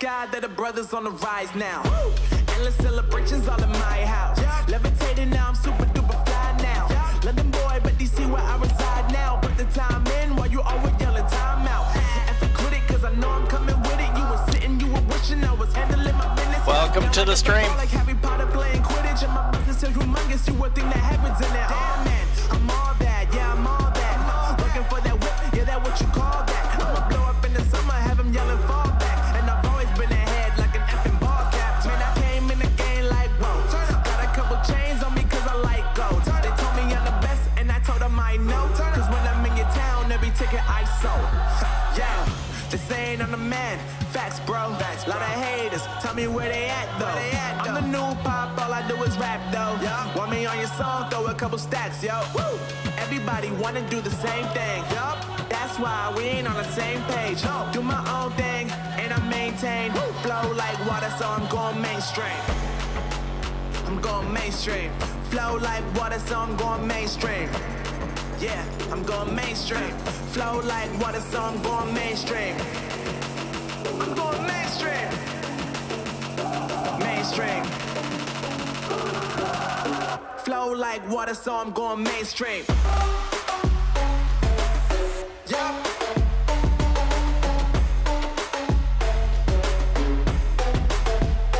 sky that the brothers on the rise now. Endless celebrations all in my house. Levitating now, I'm super duper fly now. London boy, but DC where I reside now. Put the time in while you always yelling time out. And for quit it, cause I know I'm coming with it. You were sitting, you were wishing I was handling my business. Welcome to the stream. Like Harry Potter playing Quidditch, and my business is humongous. You would think that happens in there. Oh man, I'm all that, yeah, I'm all that. Looking for that whip, yeah, that what you call that. I'ma blow up in the summer, have them yelling fall back. And I've always been ahead like an effing ball cap. Man, I came in the game like, whoa. Got a couple chains on me cause I like gold. They told me I'm the best, and I told them I know. Cause when I'm in your town, every ticket I sold. Yeah, they saying I'm the man. Facts, bro. Facts, lot of haters. Tell me where they at, though. I'm the new pop, all I do is rap, though. Want me on your song, throw a couple stacks, yo. Woo! Everybody wanna do the same thing. Yup, that's why we ain't on the same page. No, do my own thing, and I maintain. Flow like water, so I'm going mainstream. I'm going mainstream. Flow like water, so I'm going mainstream. Yeah, I'm going mainstream. Flow like water, so I'm going mainstream. I'm going mainstream. Mainstream. Flow like water, so I'm going mainstream. Yeah.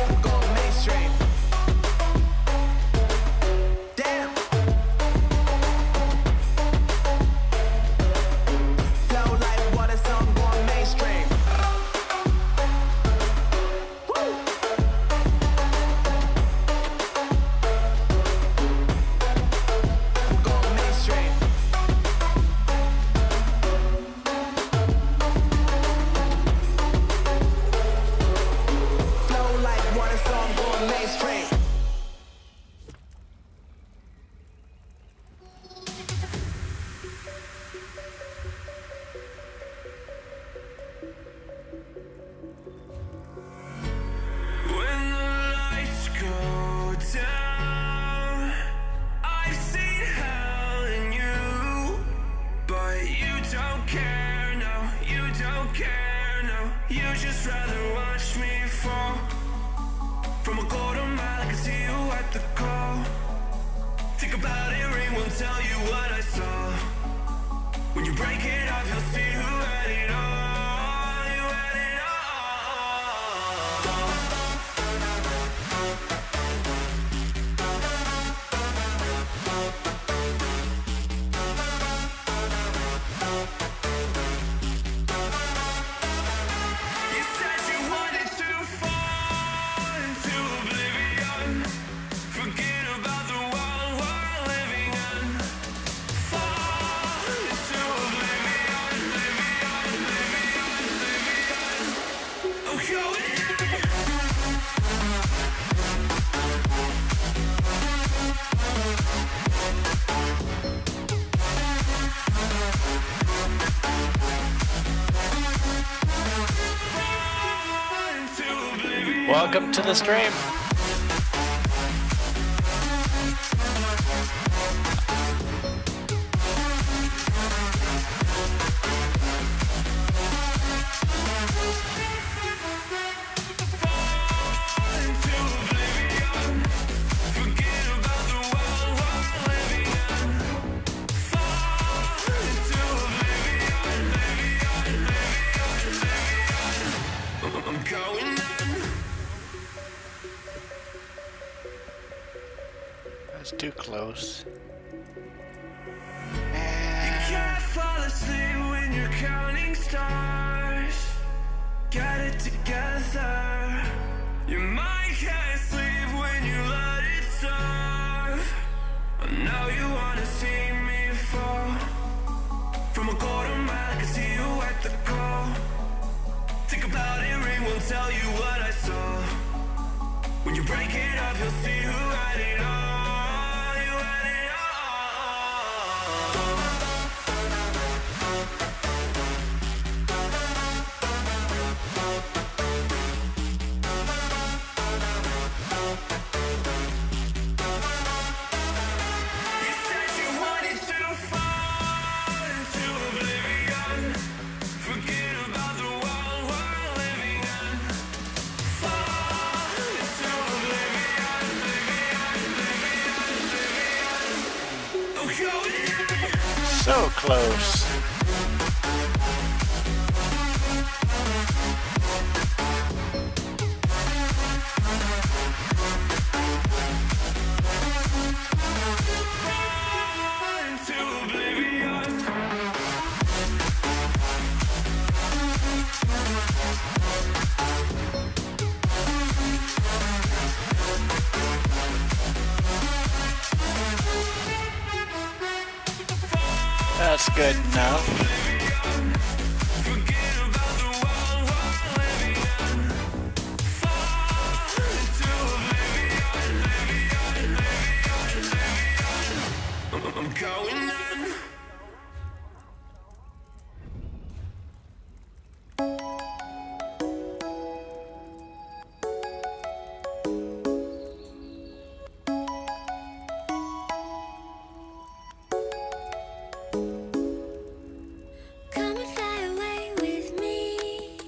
I'm going mainstream. Damn. Flow like water, so I'm going mainstream. Welcome to the stream. Too close. You can't fall asleep when you're counting stars. Got it together. Your mind can't sleep when you let it serve. I know you wanna see me fall. From a quarter mile, I can see you at the call. Think about it, ring won't tell you what I saw. When you break it up, you'll see who had it all. So close. That's good enough. I'm going on. Come and fly away with me.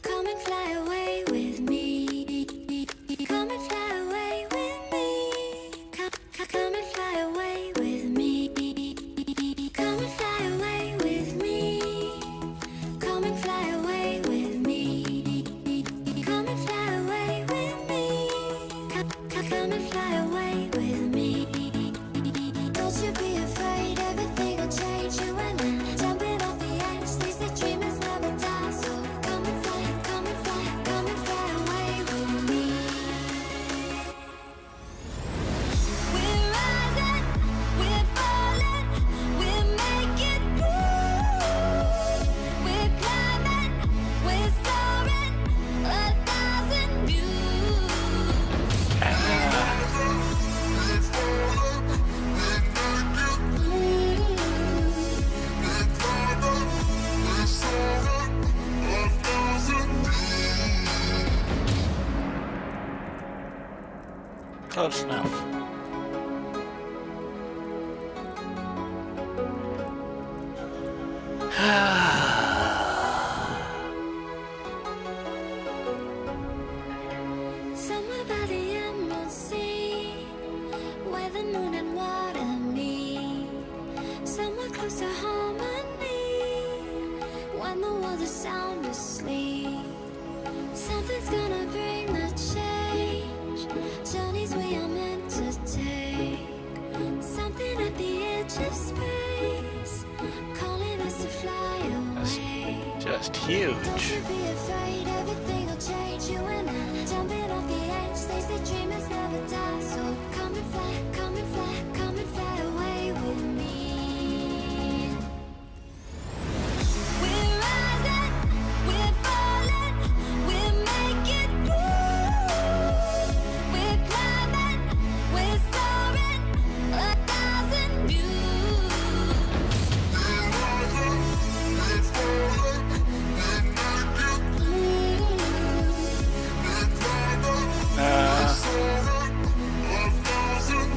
Come and fly away with me. Come and fly away with me. Come and fly away with me. Come and fly away with me. Come and fly away with me. Come and fly away with me. Come and fly away with me. Don't you be afraid, everything will change. You and I jumping off the edge. They say dreamers never die, so come and fly, come and fly, come and fly away with me. We're rising, we're falling, we're making moves. We're climbing, we're soaring, 1,000 views. Close enough. Somewhere by the emerald sea, where the moon and water meet. Somewhere close to harmony, when the world is sound asleep. Something's gonna bring the change, journeys we are meant to take. Something at the edge of space, calling us to fly away. Just Don't huge. you be afraid, everything will change. You and I jumping off the edge. They say dreamers never die, so come and fly, come and fly, come and fly away with me. We're rising, we're falling, we're making moves. We're climbing, we're soaring, 1,000 views.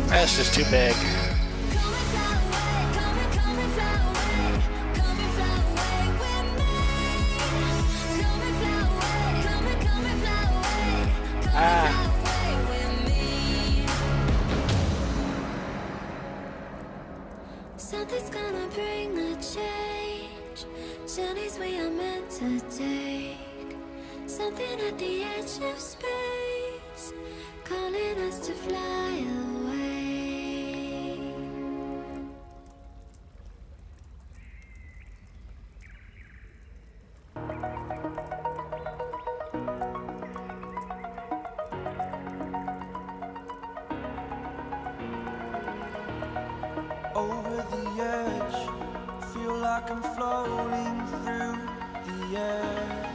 That's just too big. Come and fly away, come and fly away, come and fly away with me. Come and fly away, come and fly away, come and fly away with me. Something's gonna bring the change, journeys we are meant to take. Something at the edge of space, calling us to fly away. Over the edge, feel like I'm floating through the air.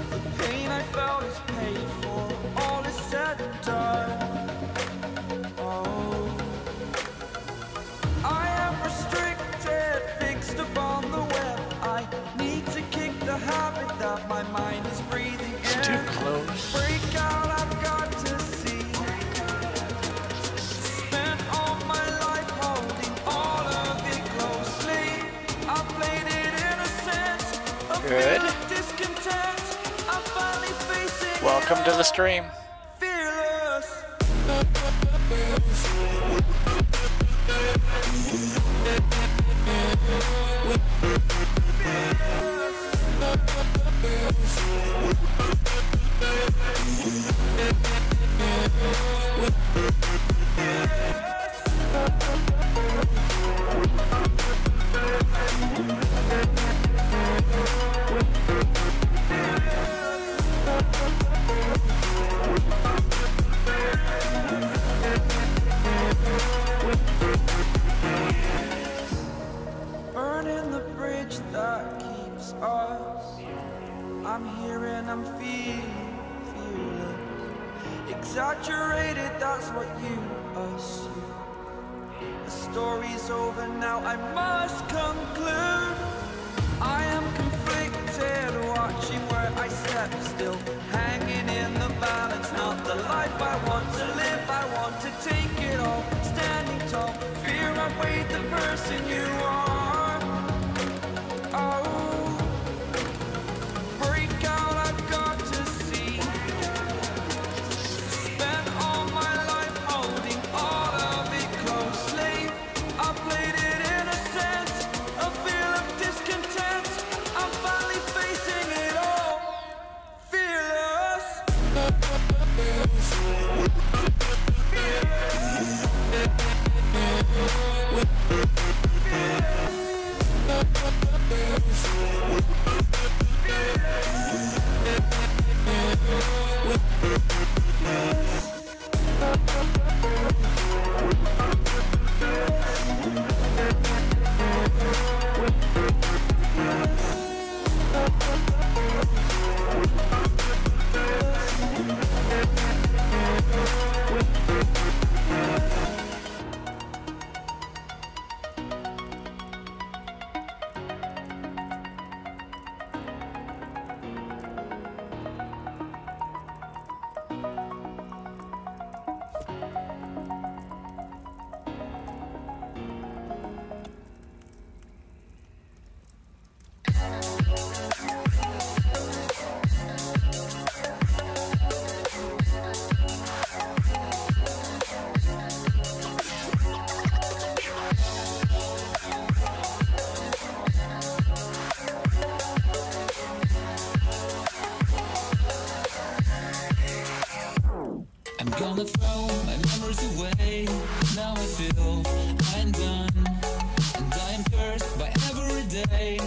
The pain I felt is paid for, all is said and done. Oh, I am restricted, fixed upon the web. I need to kick the habit that my mind is breathing It's in. too close. Break out, I've got to see. Spent all my life holding all of it closely. I played it innocent, a Good. feel of discontent. I'm finally facing Welcome to the it, stream. fearless. Burning the bridge that keeps us. I'm here and I'm feeling exaggerated, that's what you assume. The story's over now, I must conclude. I am conflicted, watching where I step still, hanging in the balance, not the life I want to live. I want to take it all, standing tall, fear outweighed the person you are. Oh, break out, I've got to see. Spent all my life holding all of it closely. I played it in a sense, a feel of discontent. I'm finally facing it all, fearless. I'm gonna throw my memories away. Now I feel I'm done, and I am cursed by every day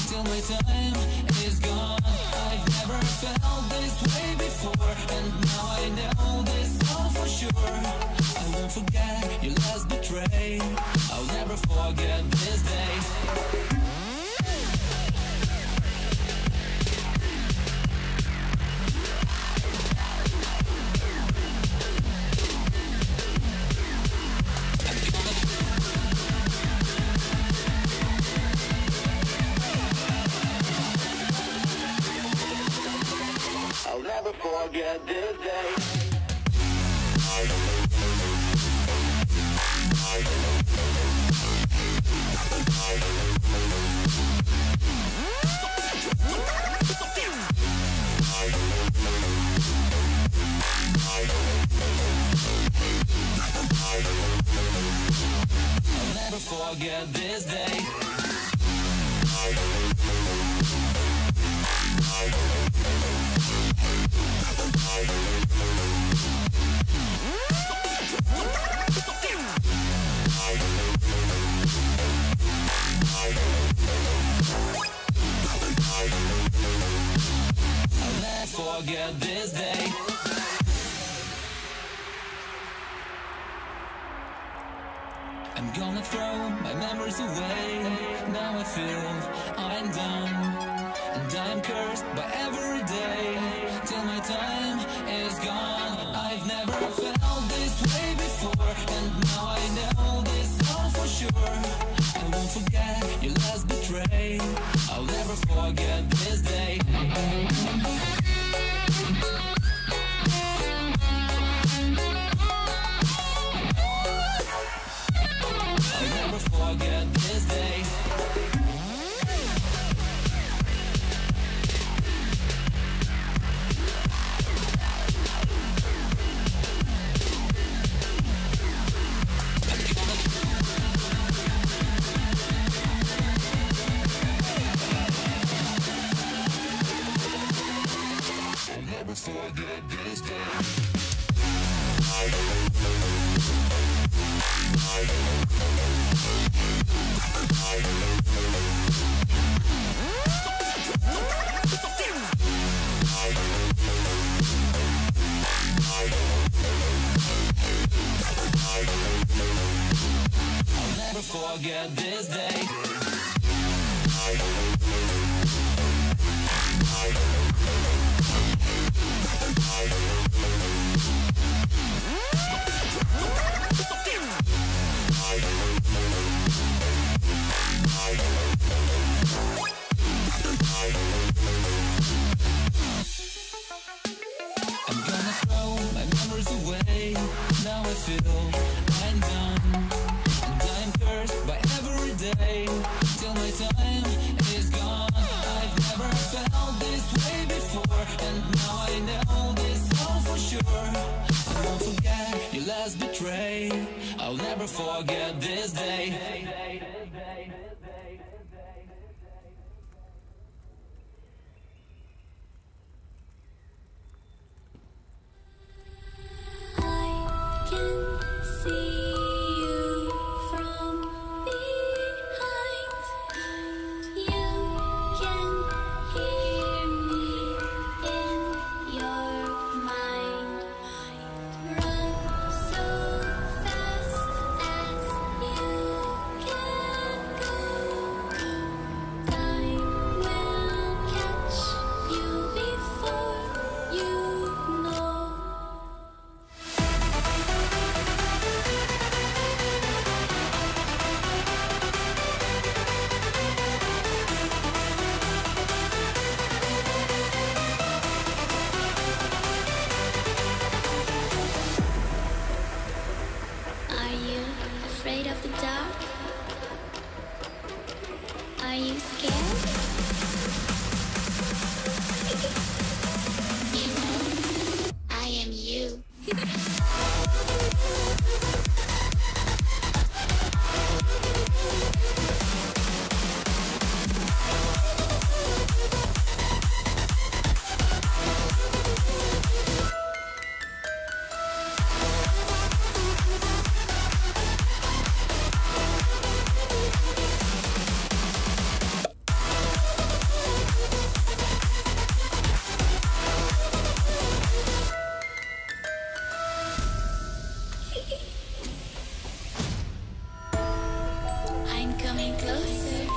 till my time is gone. I've never felt this way before, and now I know this all for sure. I won't forget your last betray. I'll never forget this day. I'll never forget this day. I'll never forget this day. I'll never forget this day. I'm gonna throw my memories away. Now I feel I'm done, and I'm cursed by every day till my time is gone. I've never felt this way before, and now I know this all for sure. I won't forget your last betray. I'll never forget this day. I'll never forget this day. forget this day. I'll never forget this day. I'm gonna throw my memories away. Now I feel I'm done, and I'm cursed by every day till my time is gone. I've never felt this way before, and now I know this all for sure. I won't forget your last betray. I'll never forget this day. I can see you from behind. You can hear me in your mind. Run so fast as you can go. Time will catch you before you know. Are you afraid of the dark? Are you scared? You know, I am you. I'm coming closer.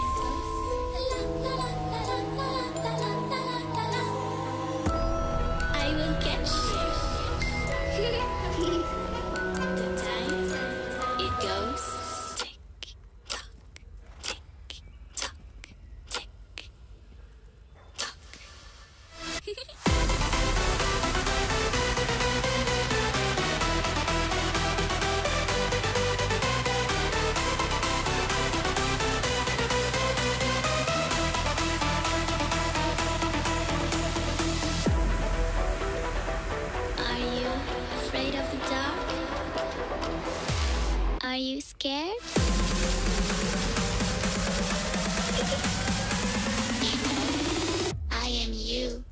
I will catch you. The time it goes tick tock, tick tock, tick tock. Are you afraid of the dark? Are you scared? You know, I am you.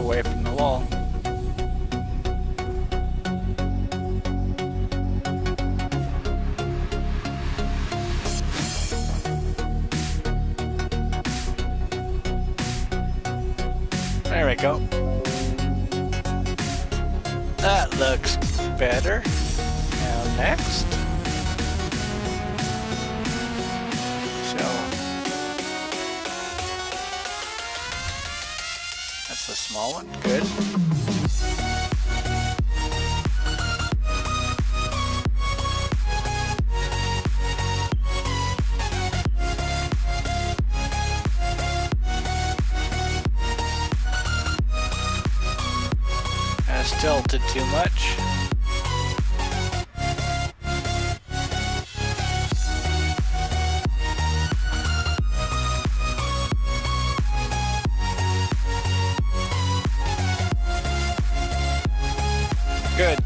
away from the wall. There we go. That looks better. Now next. So that's the small one. Good. Tilted too much. Good.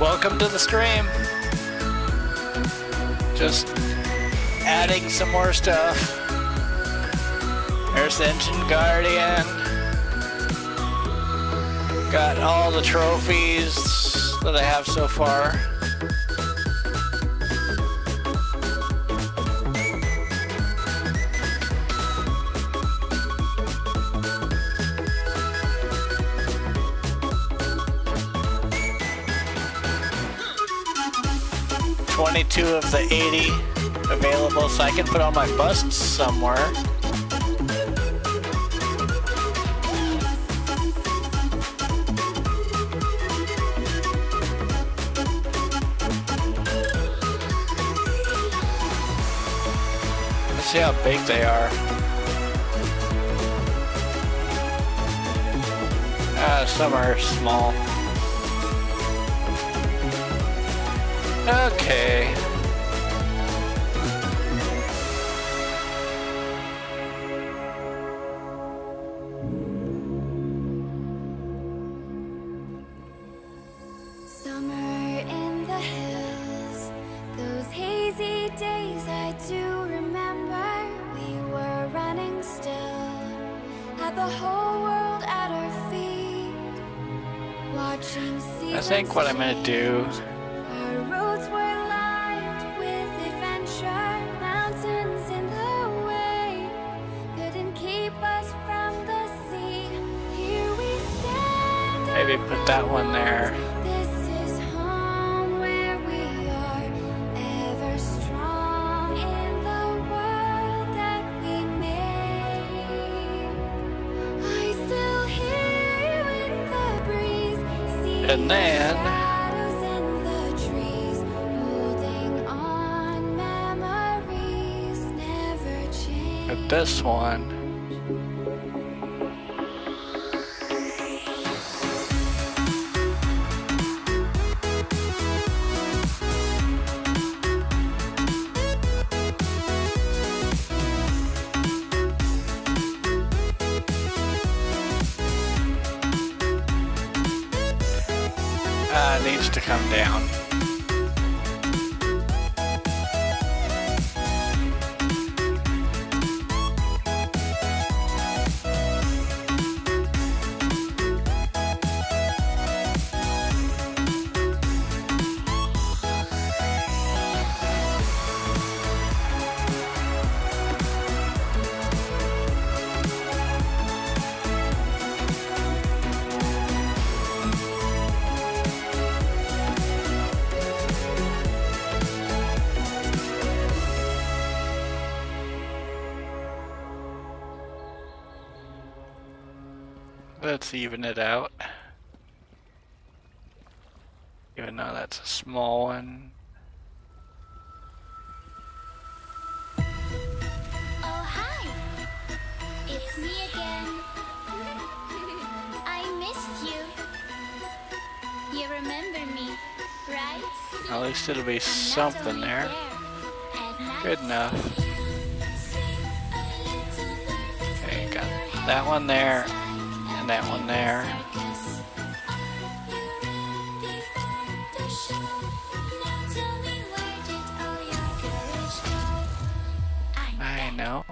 Welcome to the stream. Just adding some more stuff. There's the Engine Guardian. Got all the trophies that I have so far. $22 of the 80 available, so I can put all my busts somewhere. Let's see how big they are. Some are small. Okay. Summer in the hills, those hazy days I do remember. We were running still, had the whole world at our feet, watching seasons. I think what I'm gonna do. Our roads were lined with adventure, mountains in the way couldn't keep us from the sea. Here we stand. Maybe put that one there. This is home where we are, ever strong in the world that we made. I still hear you in the breeze, see And then shadows in the trees, holding on memories never change. at this one. Needs to come down. Let's even it out. Even though that's a small one. Oh, hi. It's me again. I missed you. You remember me, right? At least it'll be something there. Good enough. Okay, got that one there, and that one there. I know.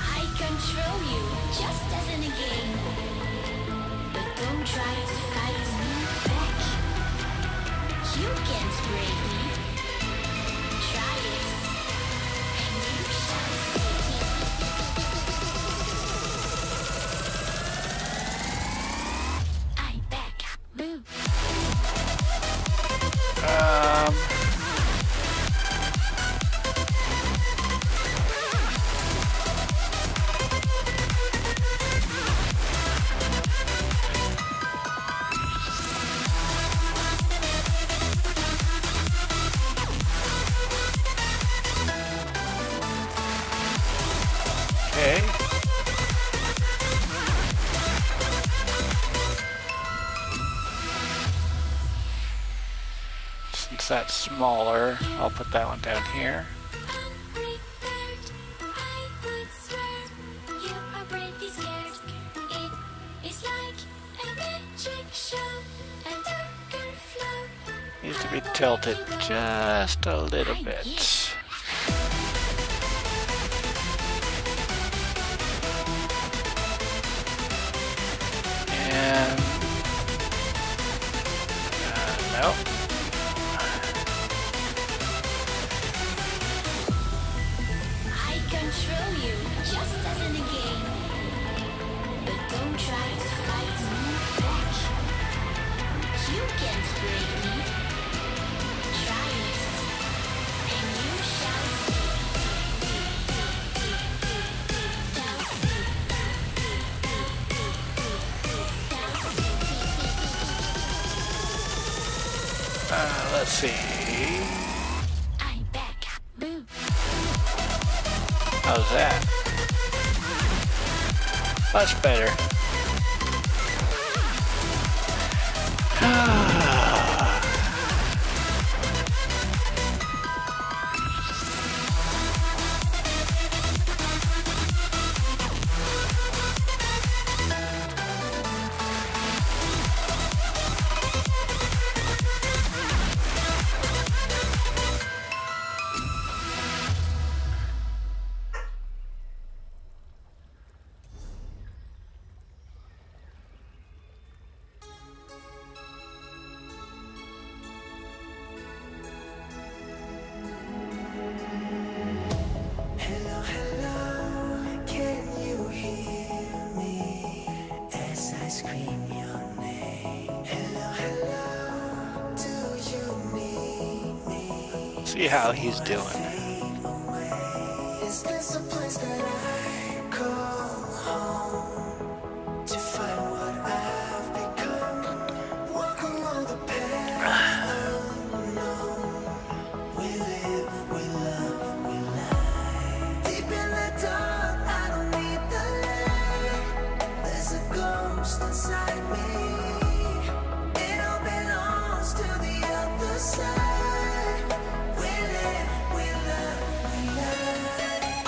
I control you, just as in a game. But don't try to fight me back. You can't break me. Try it, and you shall makes that smaller. I'll put that one down here. Needs to be tilted just a little bit. And no. I control you, just as in a game. But don't try to fight me back. You can't break me. Try it, and you shall Let's see. I'm back. Boo. How's that? Much better. Hello, hello, can you hear me as I scream your name? Hello, hello, do you need me? See how he's doing. Is this a place that I call home to find what I've become? Walk along the path unknown. We live, we love, we lie. Deep in the dark, I don't need the light. There's a ghost inside me. It all belongs to the other side. We live, we love, we lie.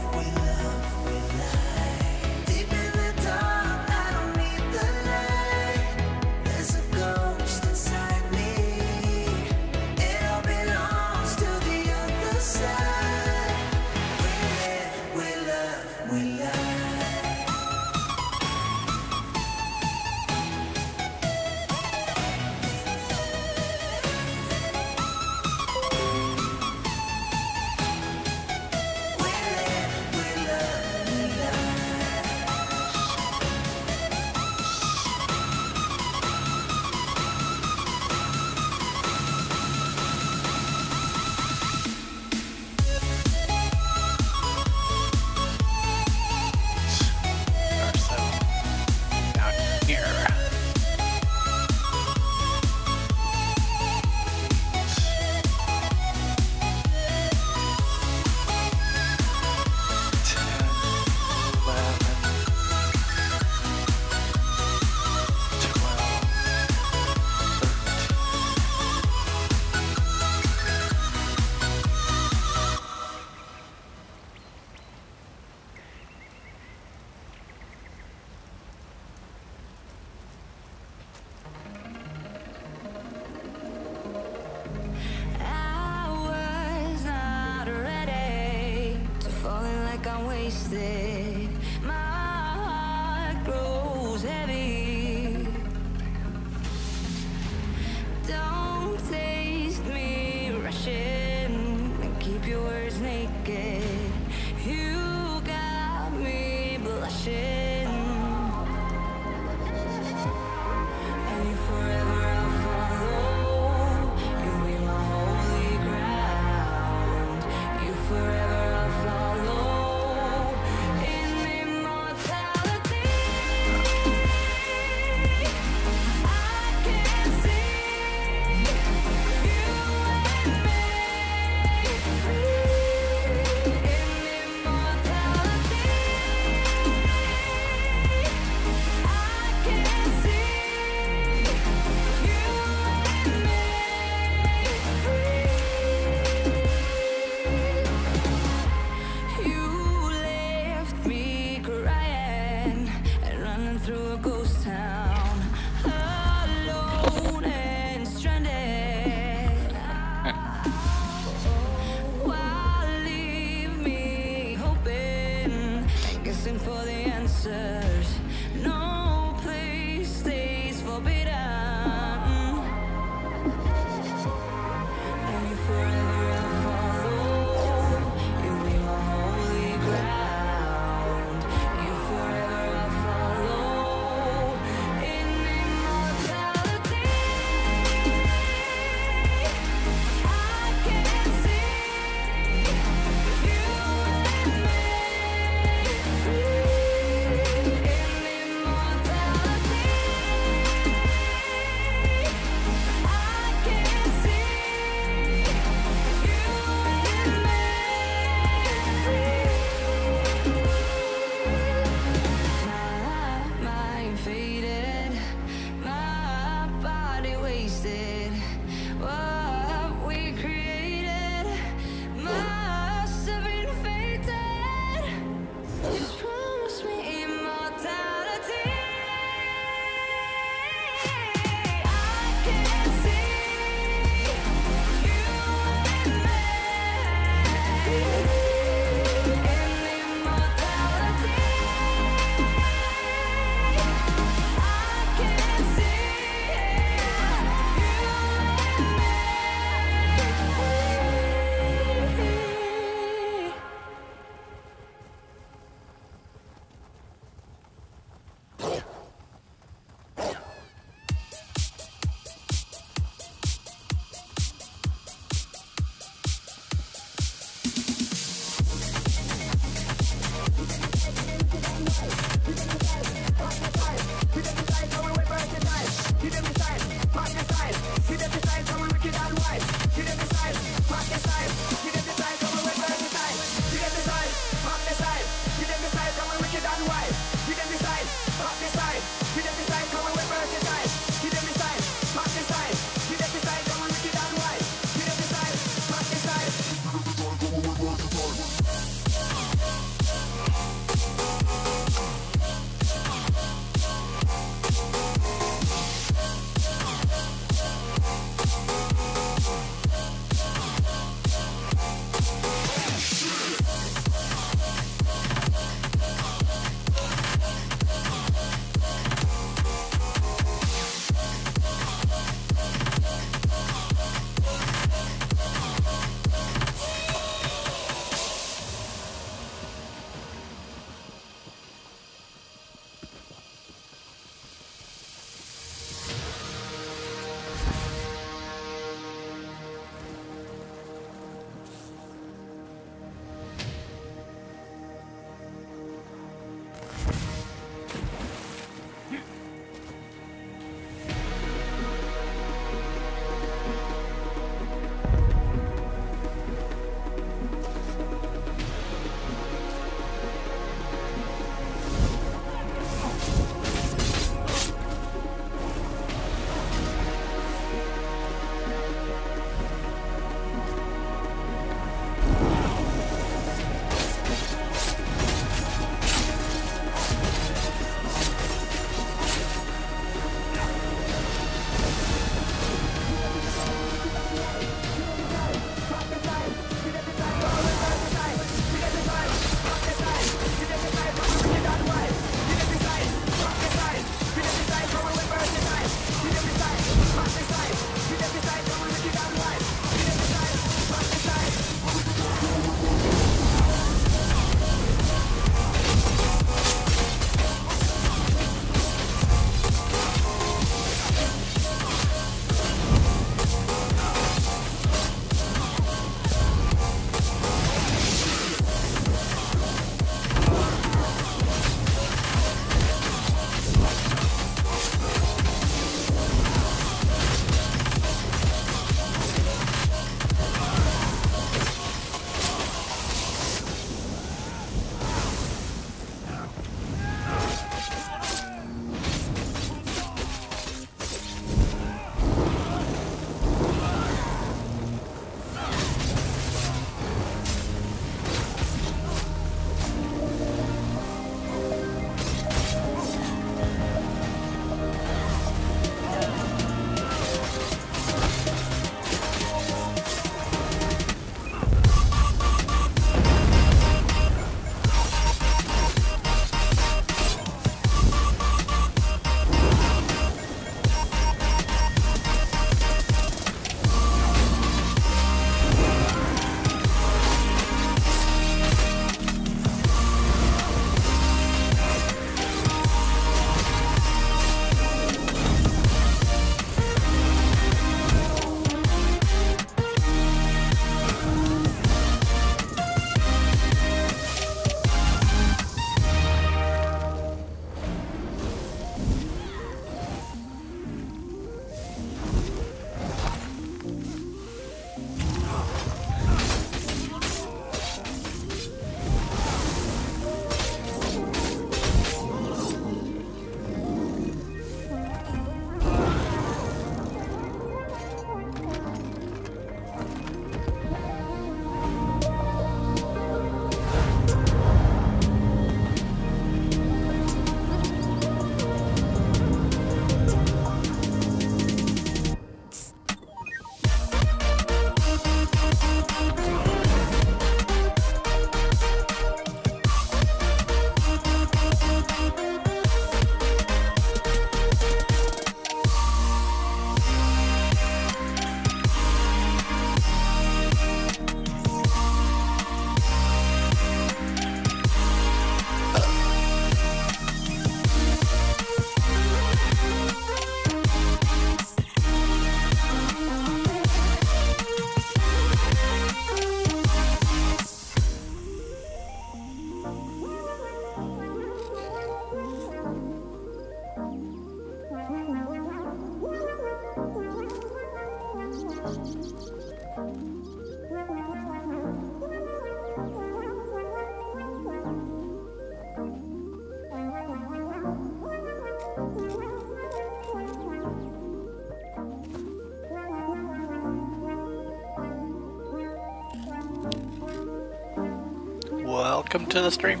Welcome to the stream.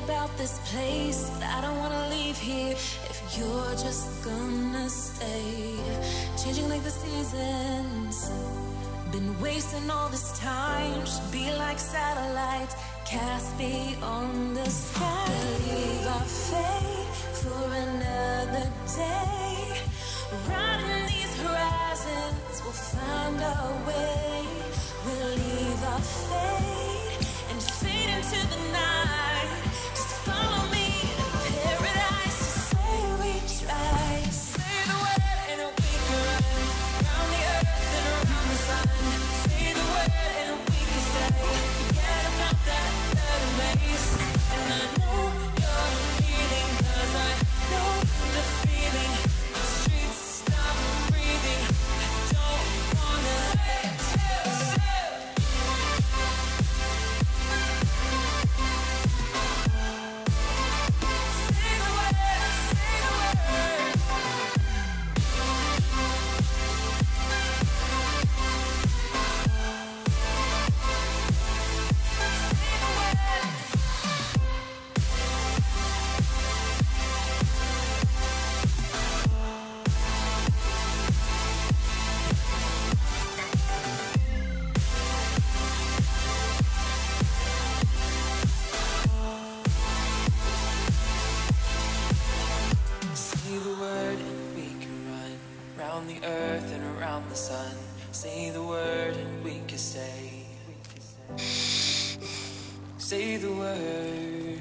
About this place, but I don't wanna leave here if you're just gonna stay. Changing like the seasons, been wasting all this time. Should be like satellites cast beyond the sky. Leave our fate for another day. Riding these horizons, we'll find our way. We'll leave our fate and fade into the night. Follow me to paradise. Say we try. Say the word and we can run around the earth and around the sun. Say the word and we can stay. Forget about that third race. And I know you're healing, 'cause I know the feeling. The streets stop breathing. I don't wanna say the word and we can stay. Say the word.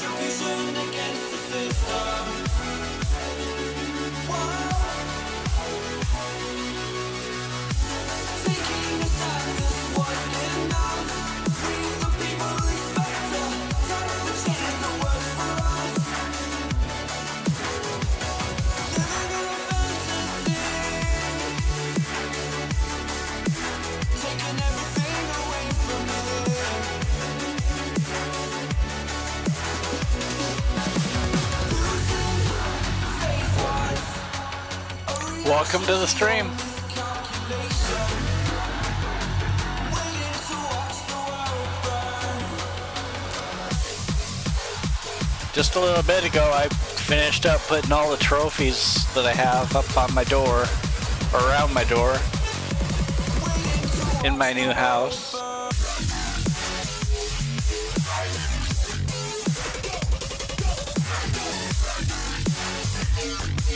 Retribution against the system. Taking a stand, this wasn't enough. We the people expect a terrible change that works for us. Living in a fantasy, taking everything away from me. Welcome to the stream. Just a little bit ago, I finished up putting all the trophies that I have up on my door, or around my door, in my new house.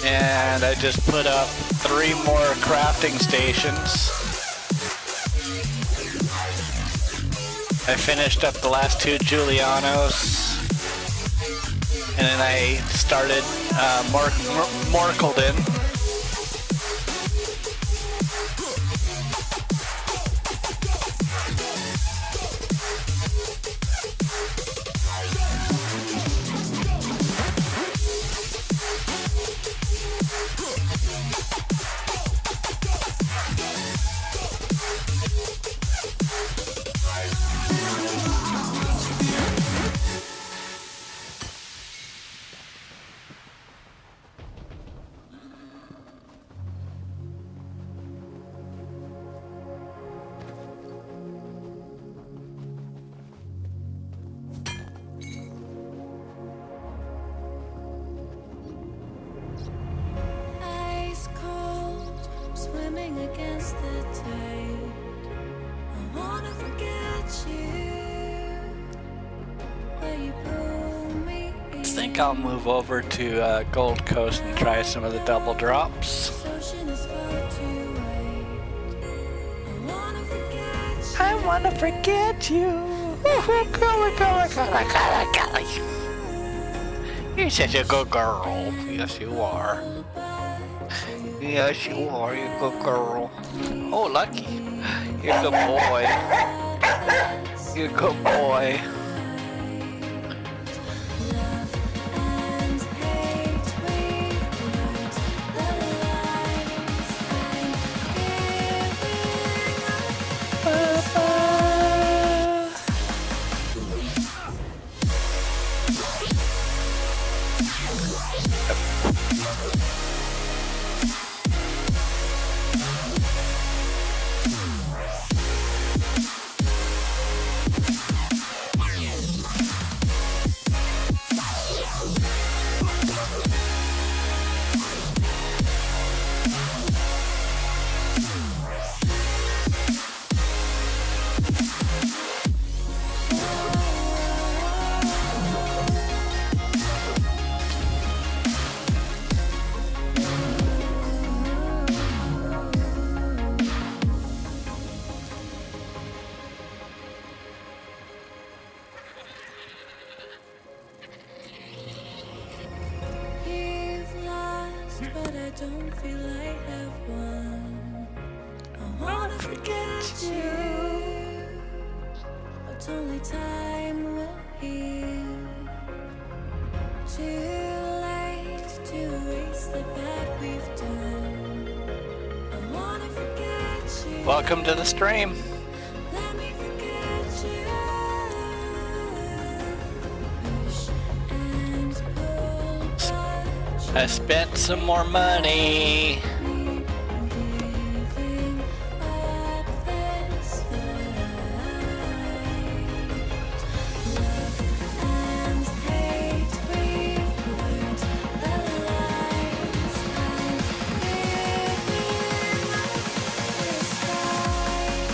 And I just put up 3 more crafting stations. I finished up the last 2 Julianos. And then I started Morkeldin. Ice cold, swimming against the tide. I wanna forget you, but you pull me I think I'll move over to Gold Coast and try some of the double drops. Ocean is far too wide. I wanna forget you. You're such a good girl. Yes, you are. Yes, you are. You're a good girl. Oh, Lucky. You're a good boy. You're a good boy. and hate we've learned the lies I'm giving up. You've lost, but I don't feel I have won. I wanna forget you, but only time will heal. Too late to erase the bad we've done. I wanna forget you. Welcome to the stream. Let me forget you. Push and pull, but I spent some more money. giving up this fight. Love and hate, we've learned the lies I'm giving up this fight.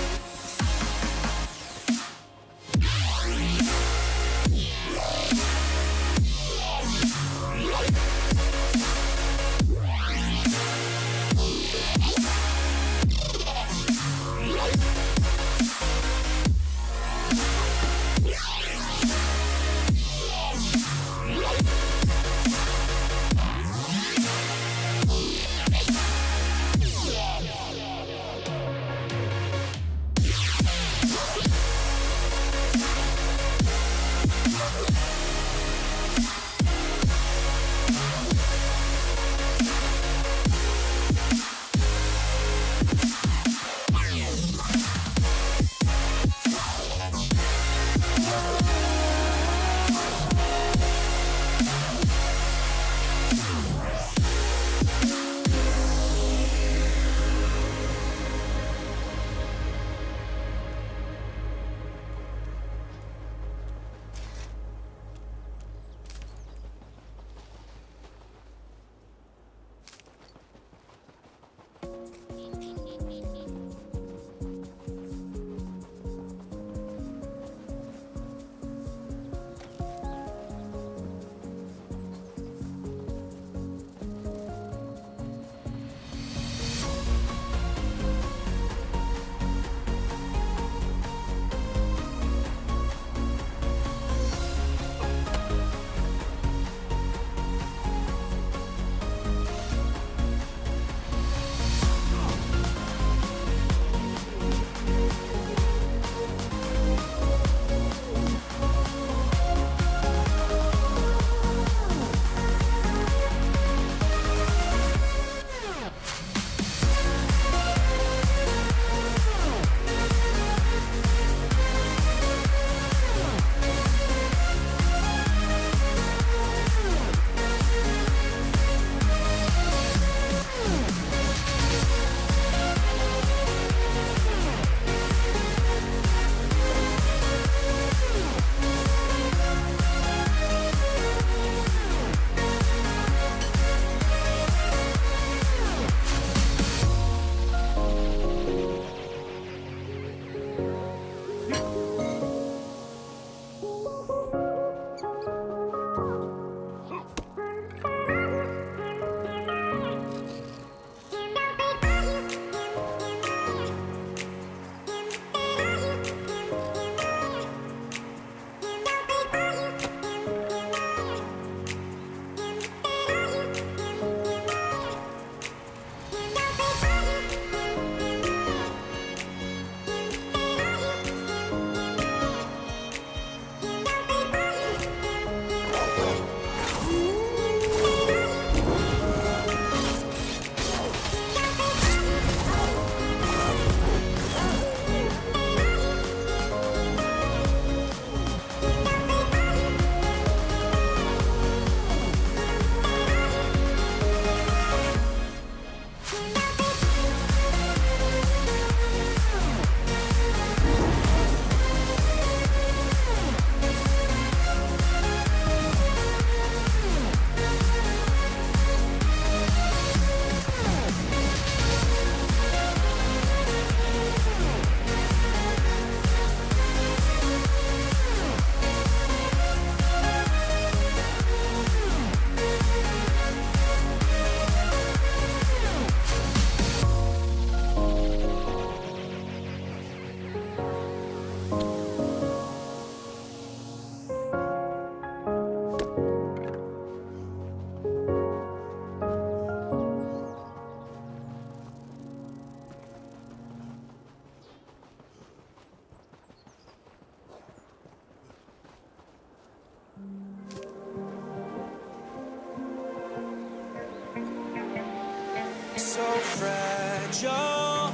fragile,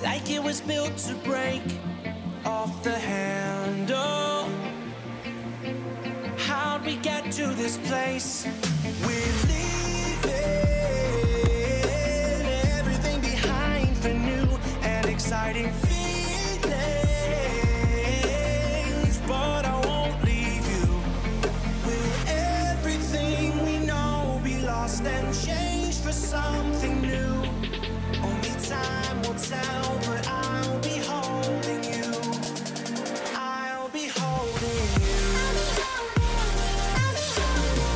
like it was built to break off the handle. How'd we get to this place? We're leaving everything behind for new and exciting feelings, but I won't leave you. Will everything we know be lost and changed for something new? Only time will tell, but I'll be holding you. I'll be holding you. I'll be holding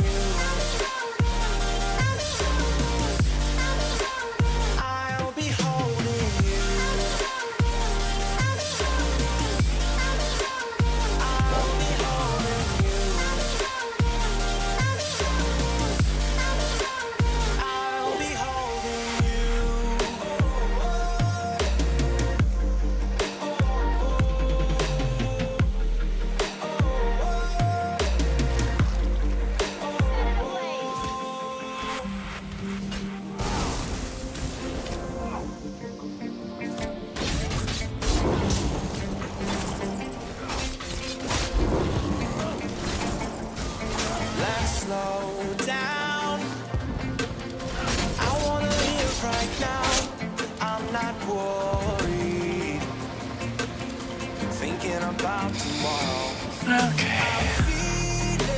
you. I'll be holding you. I'll be holding you. I'll be holding you. Let's slow down. I wanna live right now. I'm not worried, thinking about tomorrow. Okay. Feeling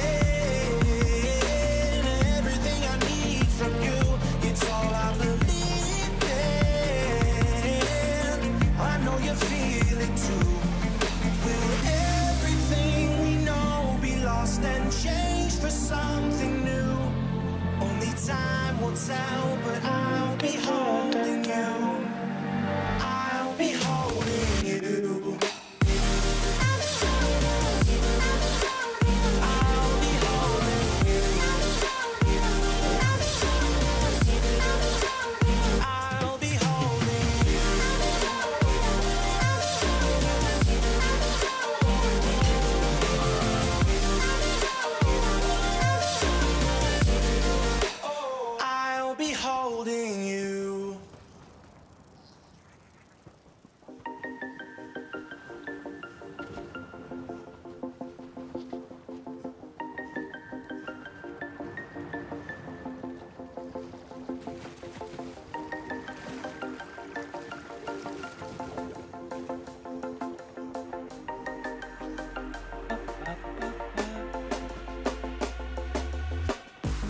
everything I need from you. It's all I believe in. I know you feel it too. Will everything we know be lost and changed for something new? Only time will tell, but I'll be holding you. I'll be holding you. I'll be holding you. I'll be holding you. I'll be holding you.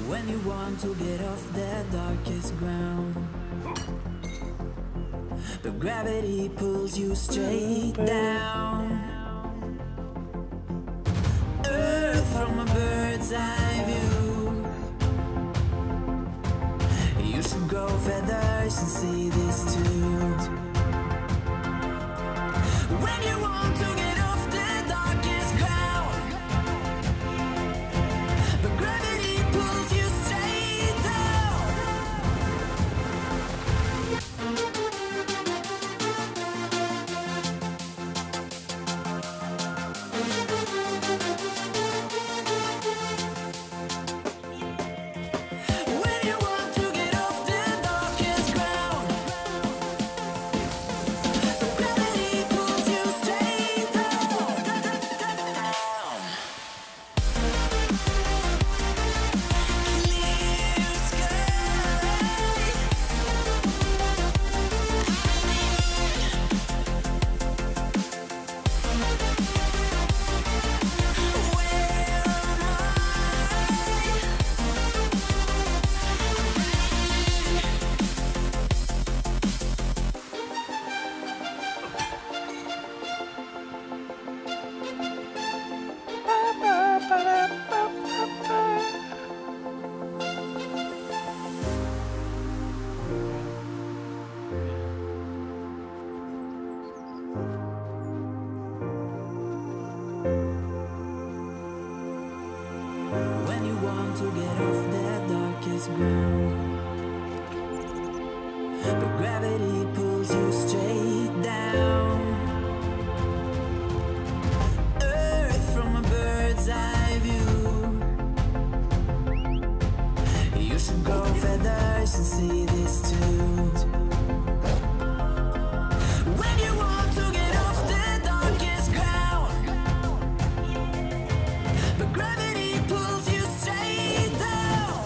When you want to get off the darkest ground, but gravity pulls you straight down. Earth from a bird's eye view. You should grow feathers and see this too. When you want to get off the darkest ground, but gravity pulls you straight down. When you want to get off the darkest ground, should grow feathers and see this too. When you want to get off the darkest ground, but gravity pulls you straight down.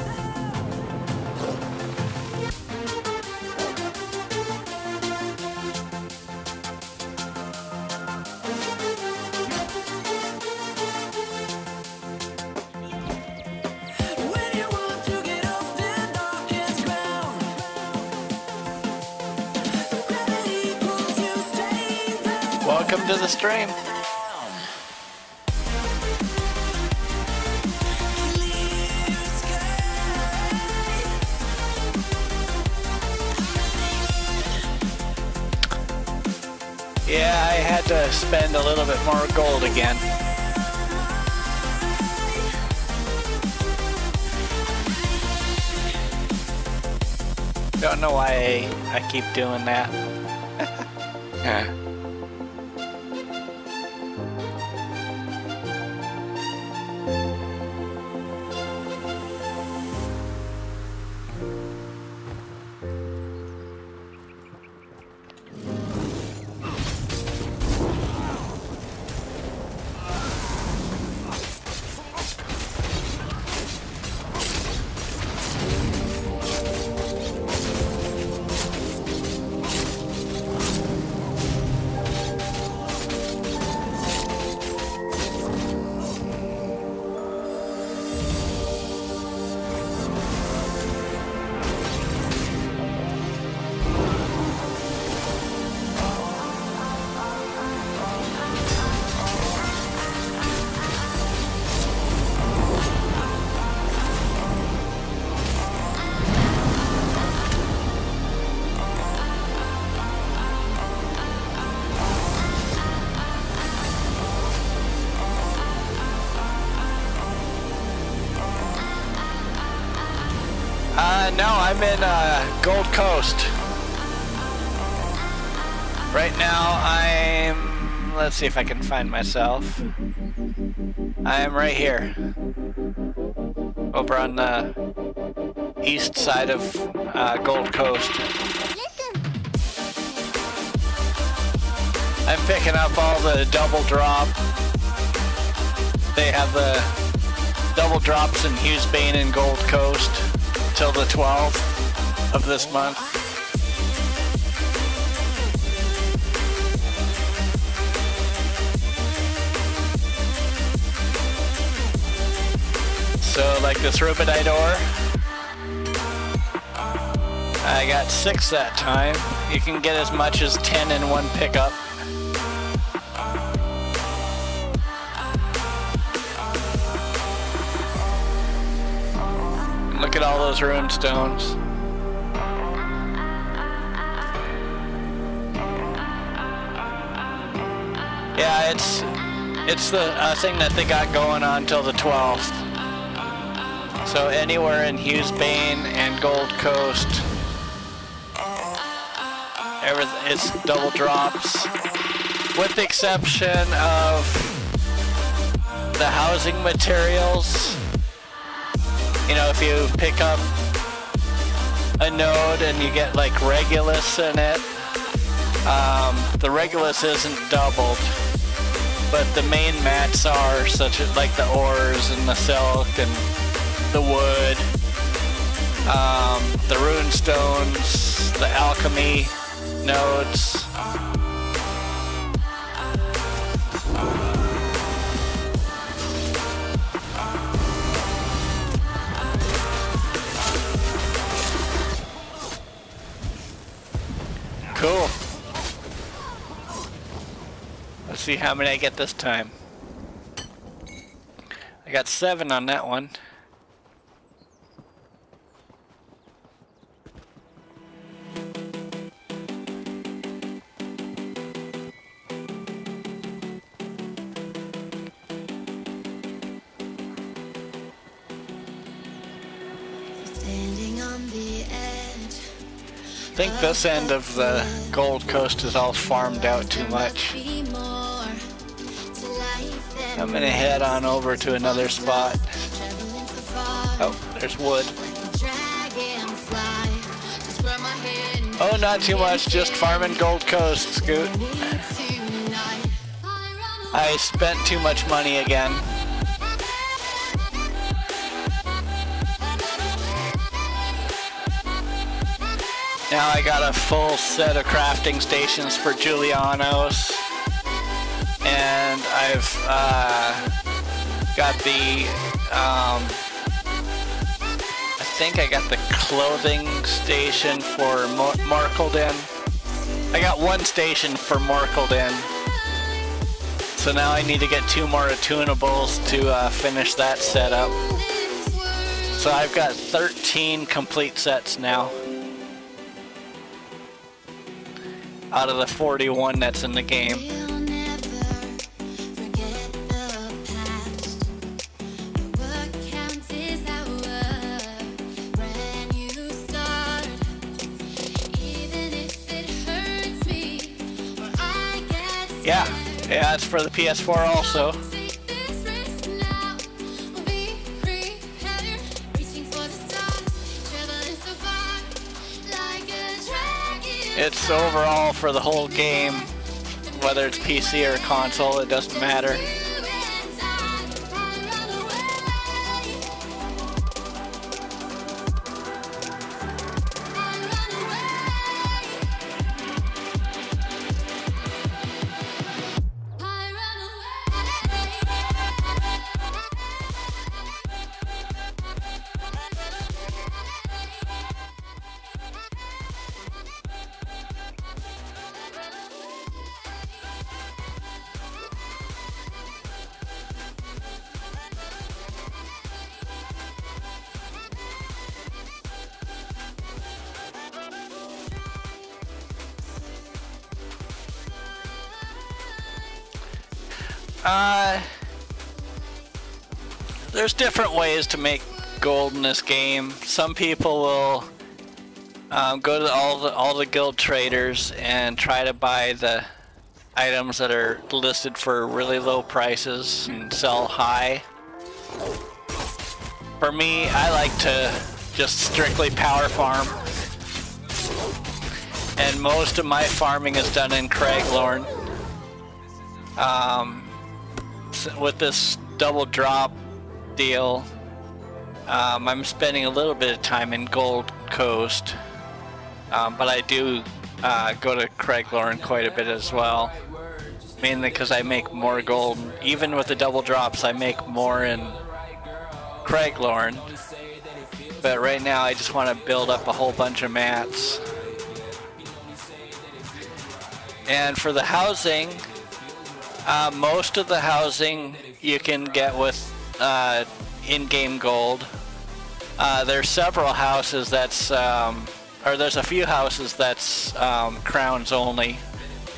When you want to get off the darkest ground, but gravity pulls you straight down. Welcome to the stream. Clear sky. Yeah, I had to spend a little bit more gold again. Don't know why I keep doing that. No, I'm in Gold Coast. Right now I'm, let's see if I can find myself. I'm right here. Over on the east side of Gold Coast. I'm picking up all the double drop. They have the double drops in Hughesbane and Gold Coast till the 12th of this month. So like this rubidite ore, I got 6 that time. You can get as much as 10 in one pickup. Look at all those rune stones. Yeah, it's the thing that they got going on till the 12th. So anywhere in Hughesbane and Gold Coast, everything is double drops, with the exception of the housing materials. You know, if you pick up a node and you get like Regulus in it, the Regulus isn't doubled, but the main mats are, such as like the ores and the silk and the wood, the rune stones, the alchemy nodes. Cool. Let's see how many I get this time. I got 7 on that one. Standing on the edge. I think this end of the Gold Coast is all farmed out too much. I'm gonna head on over to another spot. Oh, there's wood. Oh, not too much, just farming Gold Coast, Scoot. I spent too much money again. Now I got a full set of crafting stations for Julianos, and I've got the, I think I got the clothing station for Markledin. I got one station for Markledin, so now I need to get 2 more attunables to finish that setup. So I've got 13 complete sets now, out of the 41 that's in the game. Yeah, it's for the PS4 also. It's overall for the whole game, whether it's PC or console, it doesn't matter. There's different ways to make gold in this game. Some people will go to all the guild traders and try to buy the items that are listed for really low prices and sell high. For me, I like to just strictly power farm, and most of my farming is done in Craiglorn. With this double drop deal, I'm spending a little bit of time in Gold Coast, but I do go to Craiglorn quite a bit as well, mainly because I make more gold. Even with the double drops, I make more in Craiglorn, but right now I just want to build up a whole bunch of mats. And for the housing, most of the housing you can get with in-game gold. There's several houses that's, or there's a few houses that's crowns only,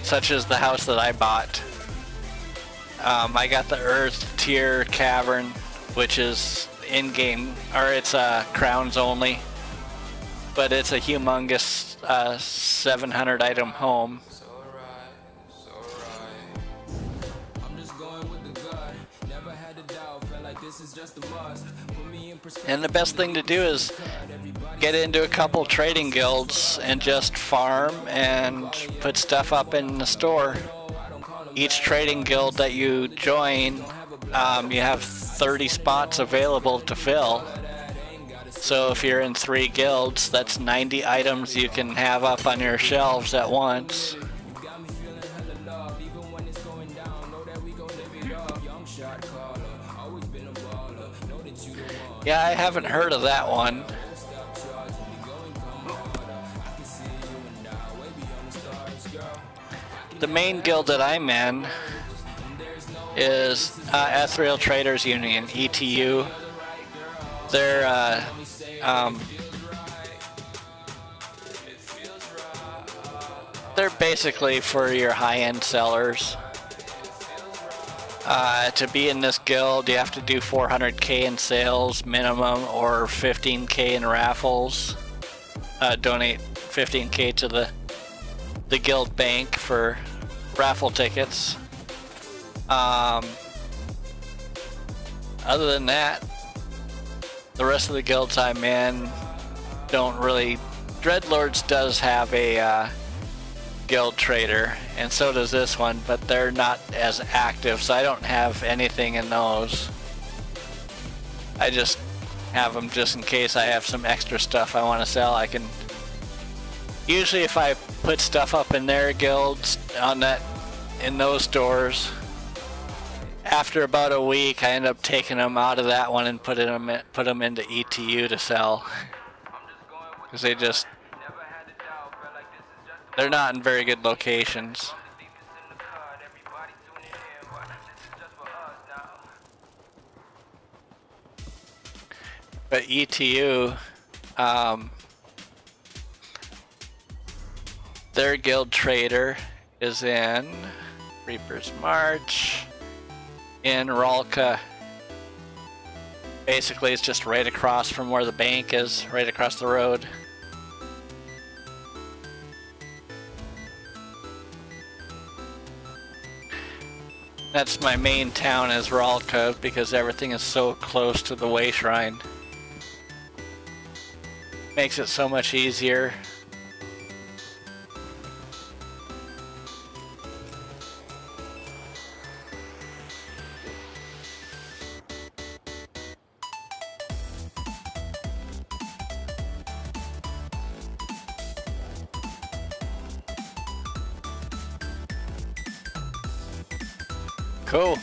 such as the house that I bought. I got the Earth Tier Cavern, which is in-game, or it's crowns only, but it's a humongous 700 item home. And the best thing to do is get into a couple trading guilds and just farm and put stuff up in the store. Each trading guild that you join, you have 30 spots available to fill. So if you're in 3 guilds, that's 90 items you can have up on your shelves at once. Yeah, I haven't heard of that one. The main guild that I'm in is Ethereal Traders Union, ETU. They're basically for your high-end sellers. To be in this guild, you have to do 400k in sales minimum, or 15k in raffles. Donate 15k to the guild bank for raffle tickets. Other than that, the rest of the guilds I'm in don't really Dreadlords does have a guild trader, and so does this one, but they're not as active, so I don't have anything in those. I just have them just in case I have some extra stuff I want to sell. I can usually, if I put stuff up in their guilds in those stores, after about a week I end up taking them out of that one and put them into ETU to sell, because they're not in very good locations. But ETU, their guild trader is in Reaper's March in Ralka. Basically, it's just right across from where the bank is, right across the road. That's my main town, is Ralka, because everything is so close to the Way Shrine. Makes it so much easier. Cool.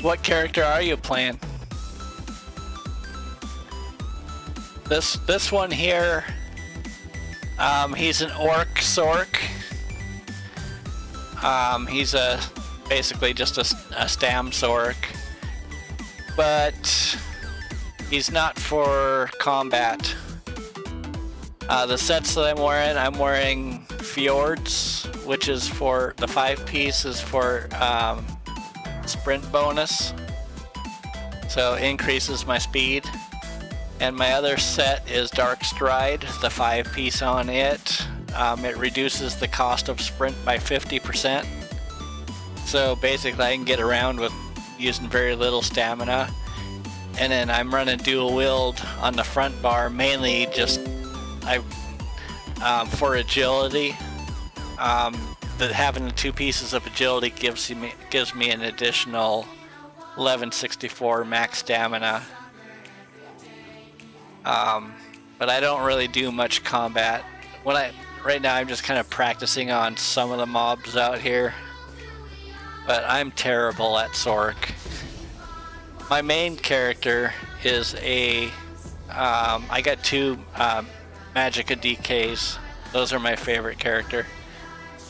What character are you playing? This one here, he's an Orc Sorc. He's basically just a stam Sorc, but he's not for combat. The sets that I'm wearing Fiords, which is for the 5-piece, is for sprint bonus, so increases my speed. And my other set is Darkstride, the 5-piece on it. It reduces the cost of sprint by 50%. So basically I can get around with using very little stamina. And then I'm running dual wield on the front bar, mainly just for agility. Having the 2 pieces of agility gives me an additional 1164 max stamina. But I don't really do much combat. Right now I'm just kind of practicing on some of the mobs out here. But I'm terrible at Sorc. My main character is I got 2 Magicka DKs. Those are my favorite character.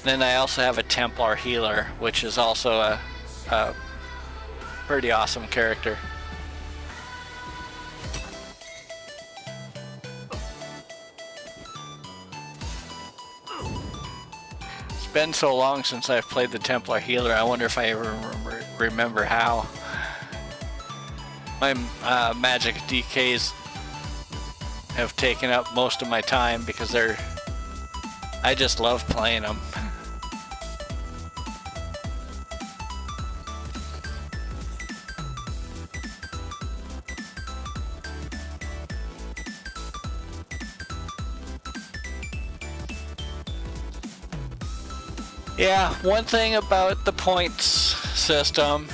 Then I also have a Templar healer, which is also a pretty awesome character. It's been so long since I've played the Templar healer, I wonder if I ever remember how. My Magicka DKs have taken up most of my time because I just love playing them. Yeah, one thing about the points system,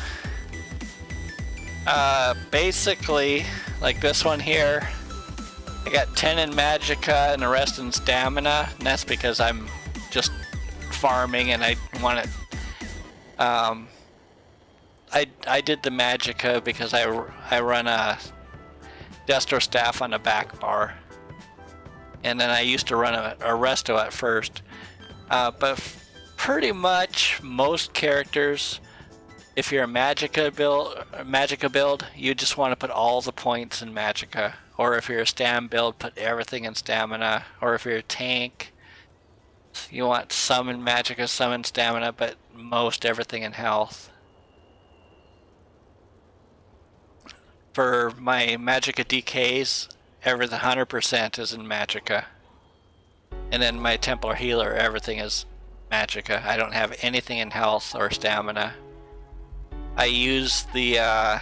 basically, like this one here, I got 10 in Magicka and the rest in stamina, and that's because I'm just farming and I want it. I did the Magicka because I run a Destro staff on the back bar, and then I used to run a Resto at first, but pretty much most characters, if you're a Magicka build, you just want to put all the points in Magicka. Or if you're a stam build, put everything in stamina. Or if you're a tank, you want some in Magicka, some in stamina, but most everything in health. For my Magicka DKs, everything 100% is in Magicka. And then my Templar healer, everything is Magicka. I don't have anything in health or stamina. I use the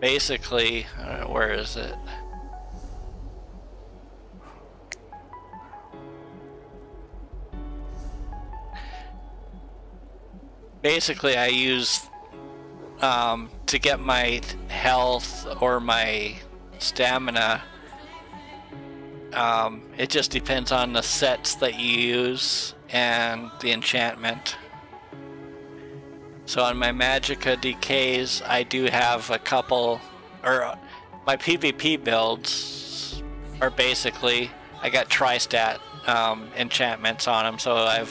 basically, where is it? Basically, I use to get my health or my stamina. It just depends on the sets that you use and the enchantment. So on my Magicka decays, I do have a couple, or my PvP builds are basically, I got tri-stat enchantments on them, so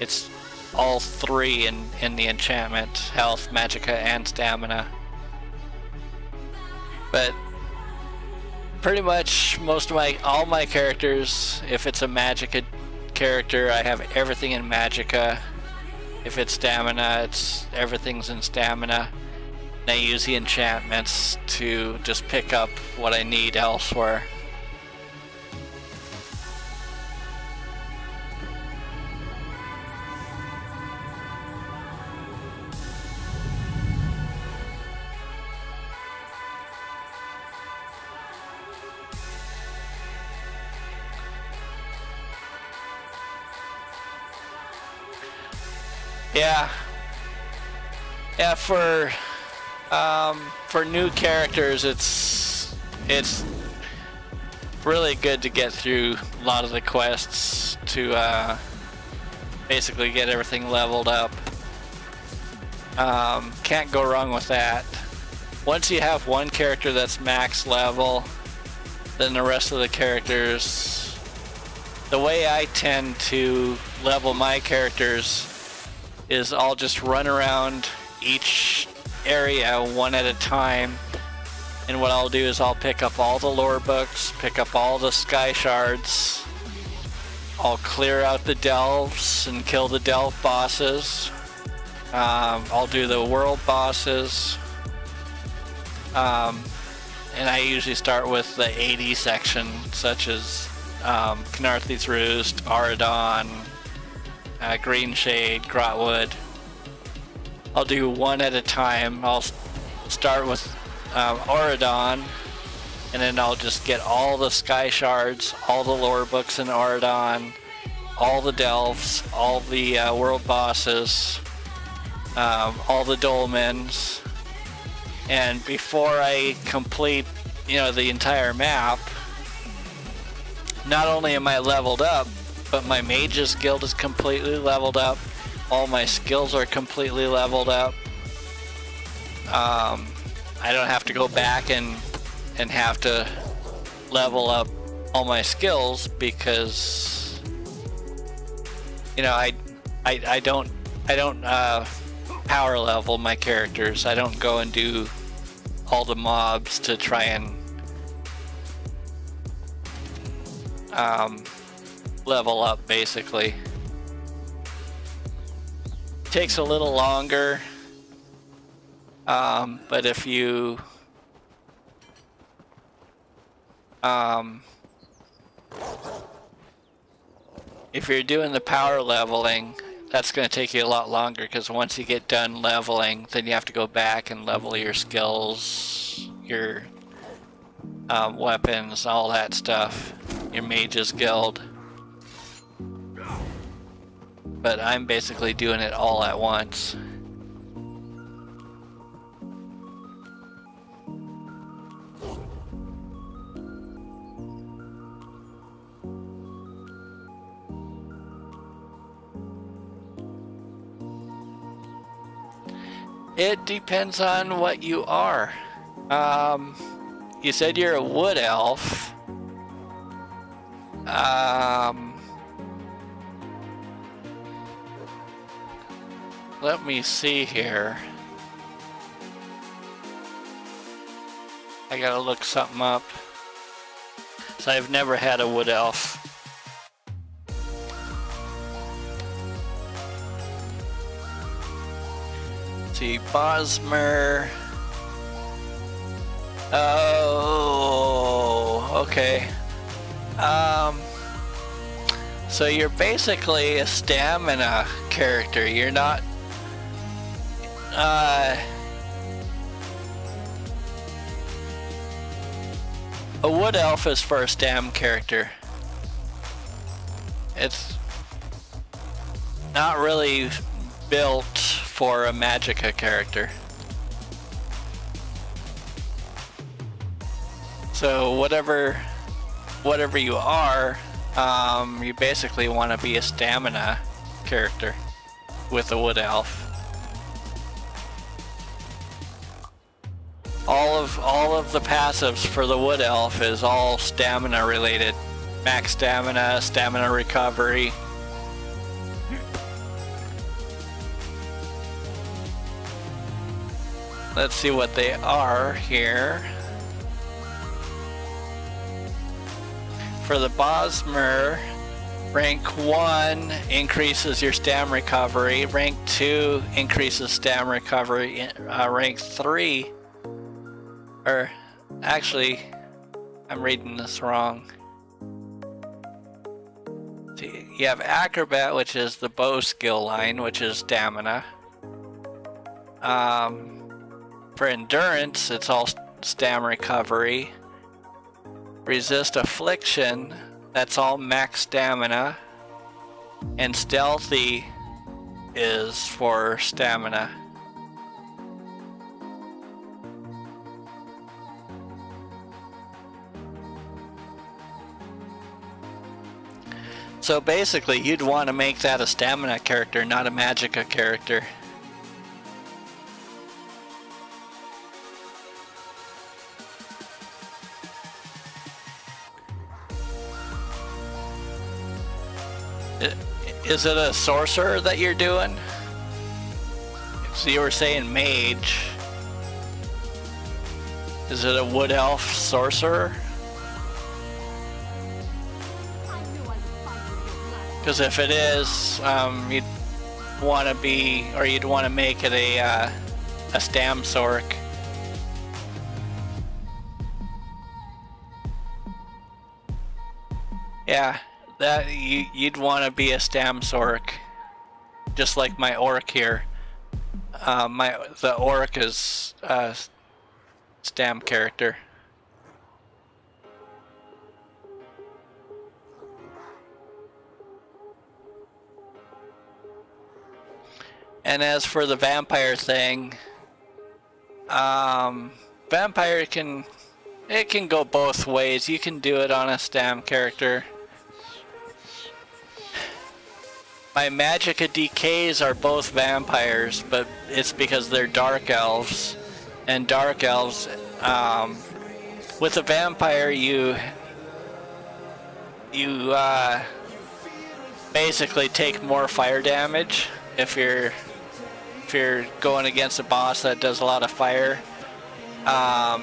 it's all three in the enchantment: health, Magicka, and stamina. But pretty much all my characters, if it's a Magicka character, I have everything in Magicka. If it's stamina, everything's in stamina. And I use the enchantments to just pick up what I need elsewhere. Yeah, for new characters, it's really good to get through a lot of the quests to basically get everything leveled up. Can't go wrong with that. Once you have one character that's max level, then the rest of the characters, the way I tend to level my characters is I'll just run around each area one at a time, and what I'll do is I'll pick up all the lore books, pick up all the sky shards, I'll clear out the delves and kill the delve bosses, I'll do the world bosses, and I usually start with the 80 section, such as Knarthy's Roost, Aradon, Green Shade, Grotwood. I'll do one at a time. I'll start with Aradon, and then I'll just get all the sky shards, all the lore books in Aradon, all the delves, all the world bosses, all the dolmens, and before I complete, the entire map, not only am I leveled up, but my Mage's Guild is completely leveled up. All my skills are completely leveled up. I don't have to go back and have to level up all my skills because I don't power level my characters. I don't go and do all the mobs to try and level up, basically. Takes a little longer, but if you're doing the power leveling, that's going to take you a lot longer, because once you get done leveling, then you have to go back and level your skills, your weapons, all that stuff, your Mage's Guild. But I'm basically doing it all at once. It depends on what you are. You said you're a wood elf. Let me see here. I gotta look something up. So I've never had a wood elf. See, Bosmer. Oh, okay. So you're basically a stamina character. You're not A wood elf is for a stam character. It's not really built for a magicka character. So whatever you are, you basically want to be a stamina character with a wood elf. All of the passives for the wood elf is all stamina related. Max stamina, stamina recovery. Let's see what they are here. For the Bosmer, rank 1 increases your stam recovery, rank 2 increases stam recovery, rank 3, or actually, I'm reading this wrong. See, you have Acrobat, which is the bow skill line, which is stamina. For Endurance, it's all stam recovery. Resist Affliction, that's all max stamina. And Stealthy is for stamina. So basically, you'd want to make that a stamina character, not a magicka character. Is it a sorcerer that you're doing? So you were saying mage. Is it a wood elf sorcerer? Because if it is, you'd want to be, or you'd want to make it a stam sorc. Yeah. That you'd want to be a stam sorc, just like my orc here. The orc is a stam character. And as for the vampire thing, vampire can go both ways. You can do it on a stam character. My Magicka DKs are both vampires, but it's because they're dark elves. And dark elves, with a vampire, you basically take more fire damage if you're going against a boss that does a lot of fire.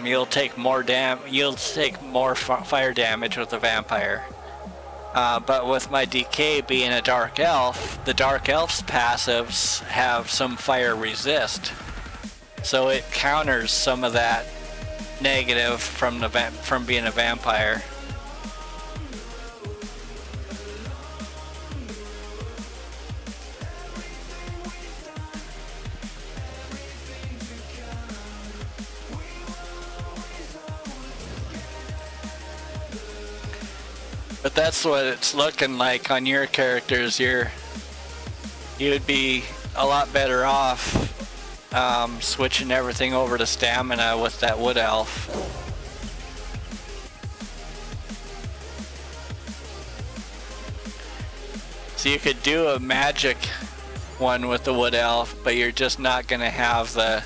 You'll take more fire damage with a vampire. But with my DK being a dark elf, the dark elf's passives have some fire resist, so it counters some of that negative from being a vampire. But that's what it's looking like on your characters. You'd be a lot better off switching everything over to stamina with that wood elf. So you could do a magic one with the wood elf, but you're just not going to have the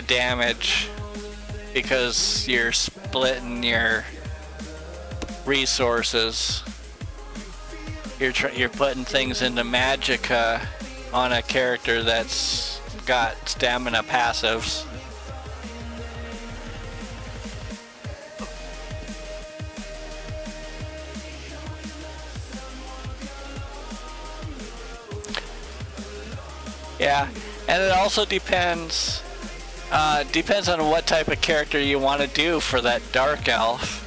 damage, because you're splitting your resources. You're putting things into magicka on a character that's got stamina passives. Yeah, and it also depends on what type of character you want to do for that dark elf.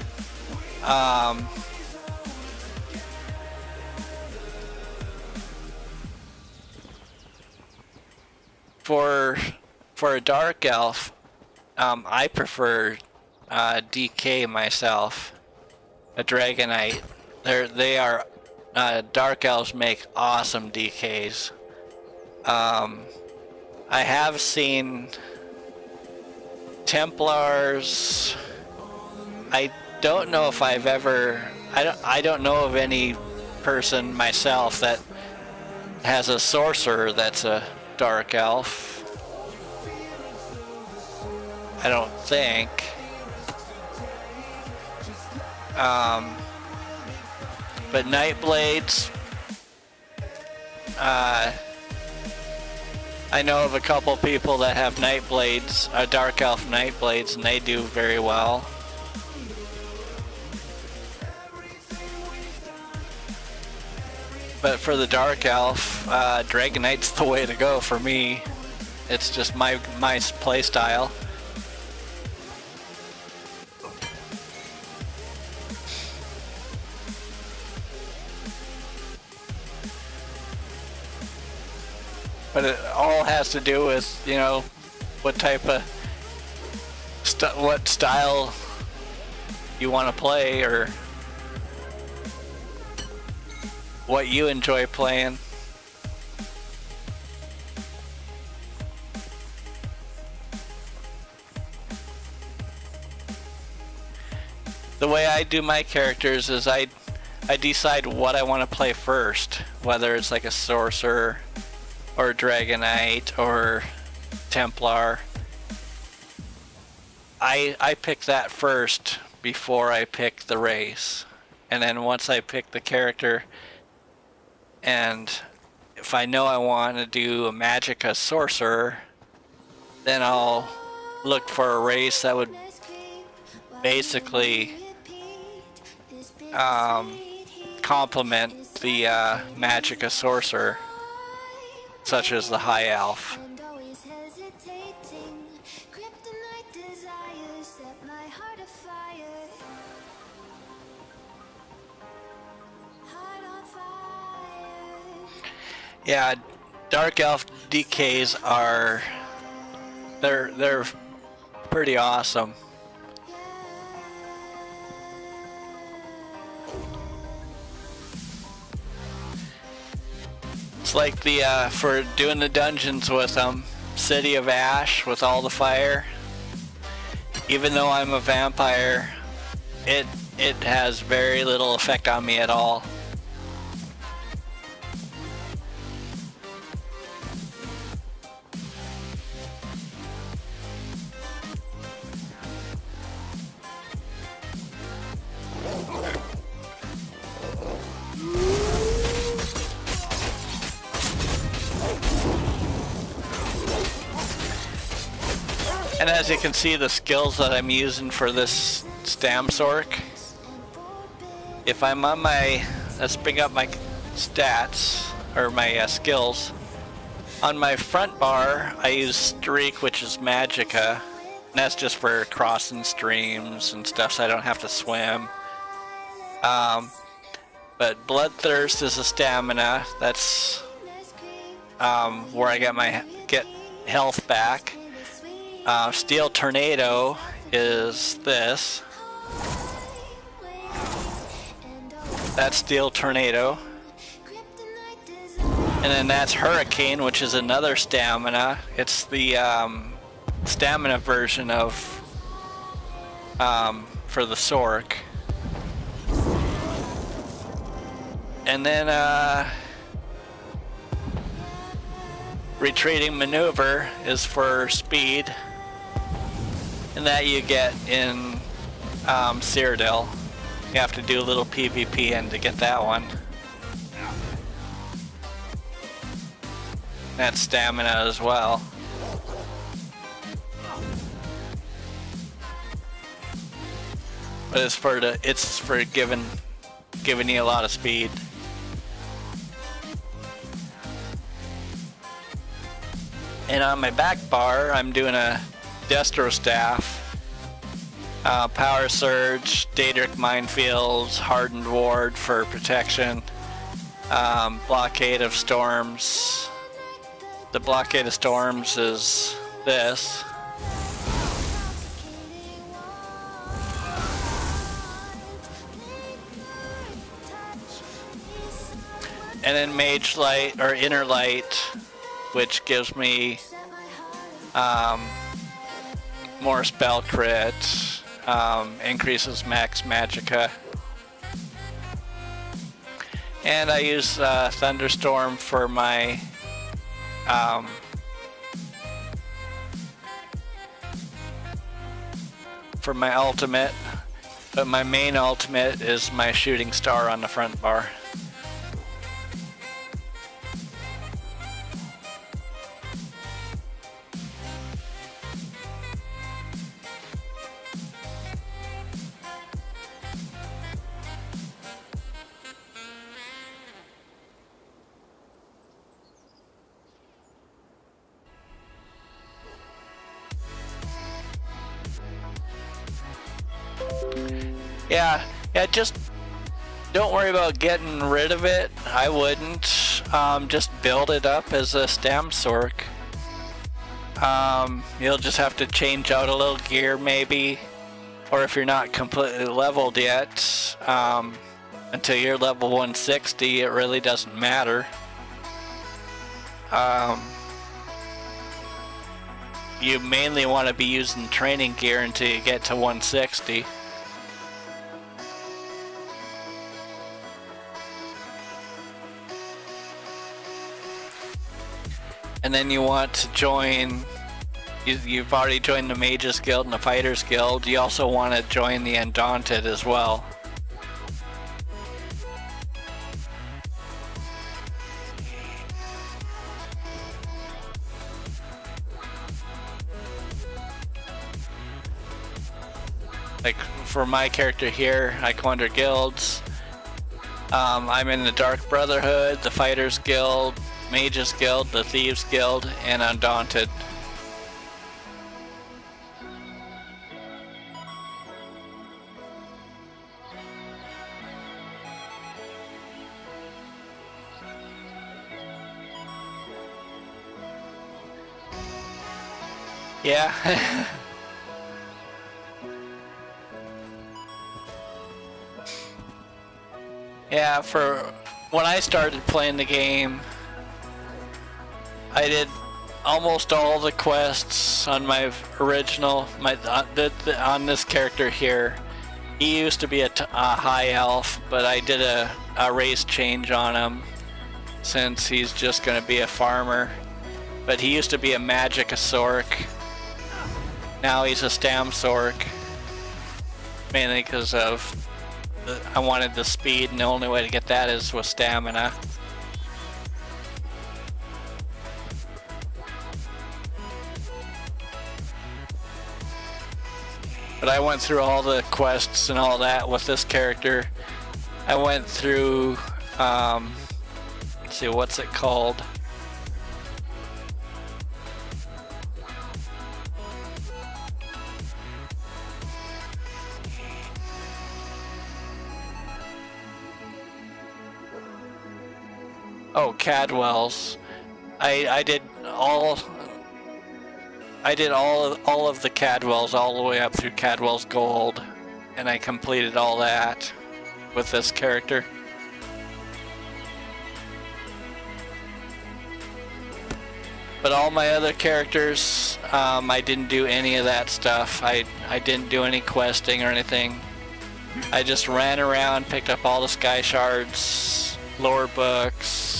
For a dark elf, I prefer DK myself. A Dragonite. They are Dark Elves make awesome DKs. I have seen Templars. I don't know if I've ever. I don't know of any person myself that has a sorcerer that's a Dark Elf. I don't think. But Nightblades, I know of a couple people that have Nightblades, Dark Elf Nightblades, and they do very well. But for the Dark Elf, Dragonite's the way to go for me. It's just my play style. But it all has to do with, you know, what type of what style you want to play, or what you enjoy playing. The way I do my characters is I decide what I want to play first, whether it's like a sorcerer or Dragonite or Templar. I pick that first before I pick the race, and then once I pick the character, and if I know I want to do a Magicka sorcerer, then I'll look for a race that would basically complement the Magicka sorcerer, such as the High Elf. Yeah, Dark Elf DKs are they're pretty awesome. It's like the for doing the dungeons with them, City of Ash with all the fire. Even though I'm a vampire, it has very little effect on me at all. And as you can see, the skills that I'm using for this Orc Sorc, if I'm on my, let's bring up my stats, or my skills. On my front bar, I use Streak, which is Magicka, and that's just for crossing streams and stuff, so I don't have to swim. But Bloodthirst is a stamina. That's where I get health back. Steel Tornado is this. That's Steel Tornado. And then that's Hurricane, which is another stamina. It's the stamina version of for the Sorc. And then Retreating Maneuver is for speed. And that you get in Cyrodiil. You have to do a little PvP in to get that one. That's stamina as well. But it's for giving you a lot of speed. And on my back bar, I'm doing a Destro Staff, Power Surge, Daedric Minefields, Hardened Ward for protection, Blockade of Storms. The Blockade of Storms is this. and then Mage Light or Inner Light, which gives me more spell crit, increases max magicka. And I use Thunderstorm for my ultimate, but my main ultimate is my shooting star on the front bar. Yeah, just don't worry about getting rid of it. I wouldn't. Just build it up as a Stam Sorc. You'll just have to change out a little gear maybe, or if you're not completely leveled yet, until you're level 160, it really doesn't matter. You mainly want to be using training gear until you get to 160. And then you want to join, you've already joined the Mages Guild and the Fighters Guild, you also want to join the Undaunted as well. Like for my character here, I go under guilds. I'm in the Dark Brotherhood, the Fighters Guild, Mages Guild, the Thieves Guild, and Undaunted. Yeah. Yeah, for when I started playing the game, I did almost all the quests on my original, on this character here. He used to be a high elf, but I did a race change on him since he's just going to be a farmer. But he used to be a Magicka Sorc. Now he's a Stam Sorc, mainly because of I wanted the speed, and the only way to get that is with stamina. But I went through all the quests and all that with this character. I went through, let's see, what's it called? Oh, Cadwell's. I did all of the Cadwells all the way up through Cadwell's Gold, and I completed all that with this character. But all my other characters, I didn't do any of that stuff. I didn't do any questing or anything. I just ran around, picked up all the Sky Shards, lore books,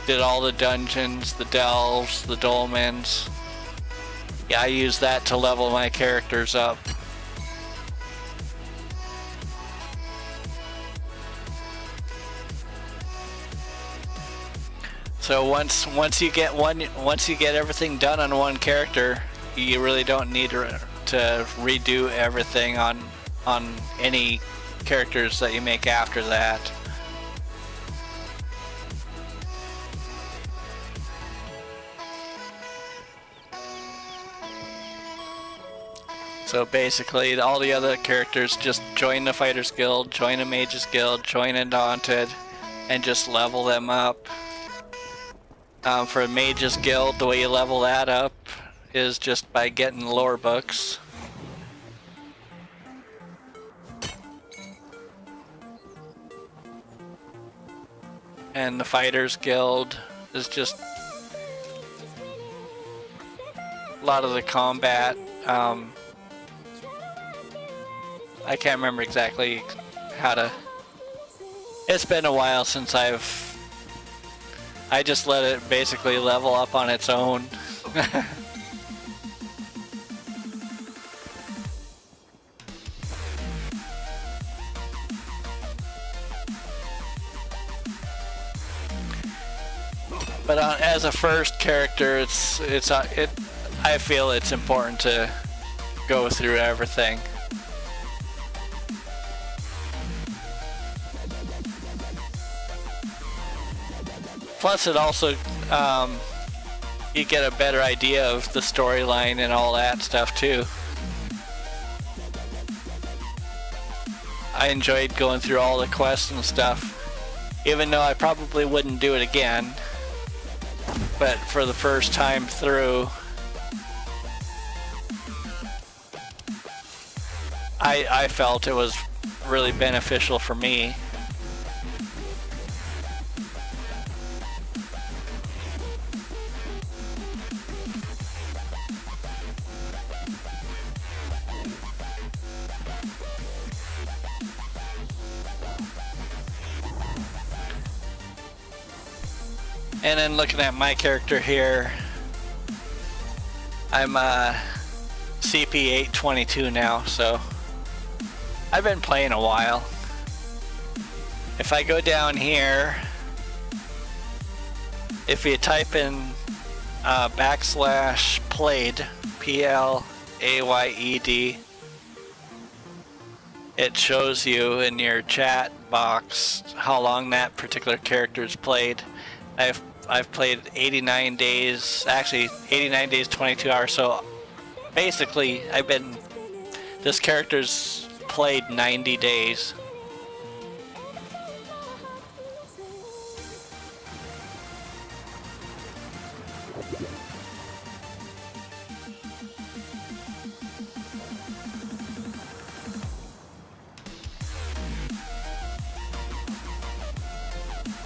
did all the dungeons, the delves, the dolmens. Yeah, I used that to level my characters up. So once you get everything done on one character, you really don't need to redo everything on any characters that you make after that. So basically, all the other characters just join the Fighters Guild, join a Mages Guild, join Undaunted, and just level them up. For a Mages Guild, the way you level that up is just by getting lore books. and the Fighters Guild is just a lot of the combat. I can't remember exactly how to. It's been a while since I just let it basically level up on its own. But as a first character, I feel it's important to go through everything. Plus, it also you get a better idea of the storyline and all that stuff too. I enjoyed going through all the quests and stuff, even though I probably wouldn't do it again. But for the first time through, I felt it was really beneficial for me. And then looking at my character here, I'm CP 822 now, so I've been playing a while. If I go down here, if you type in /played, PLAYED, it shows you in your chat box how long that particular character's played. I've played 89 days, actually 89 days, 22 hours, so basically this character's played 90 days.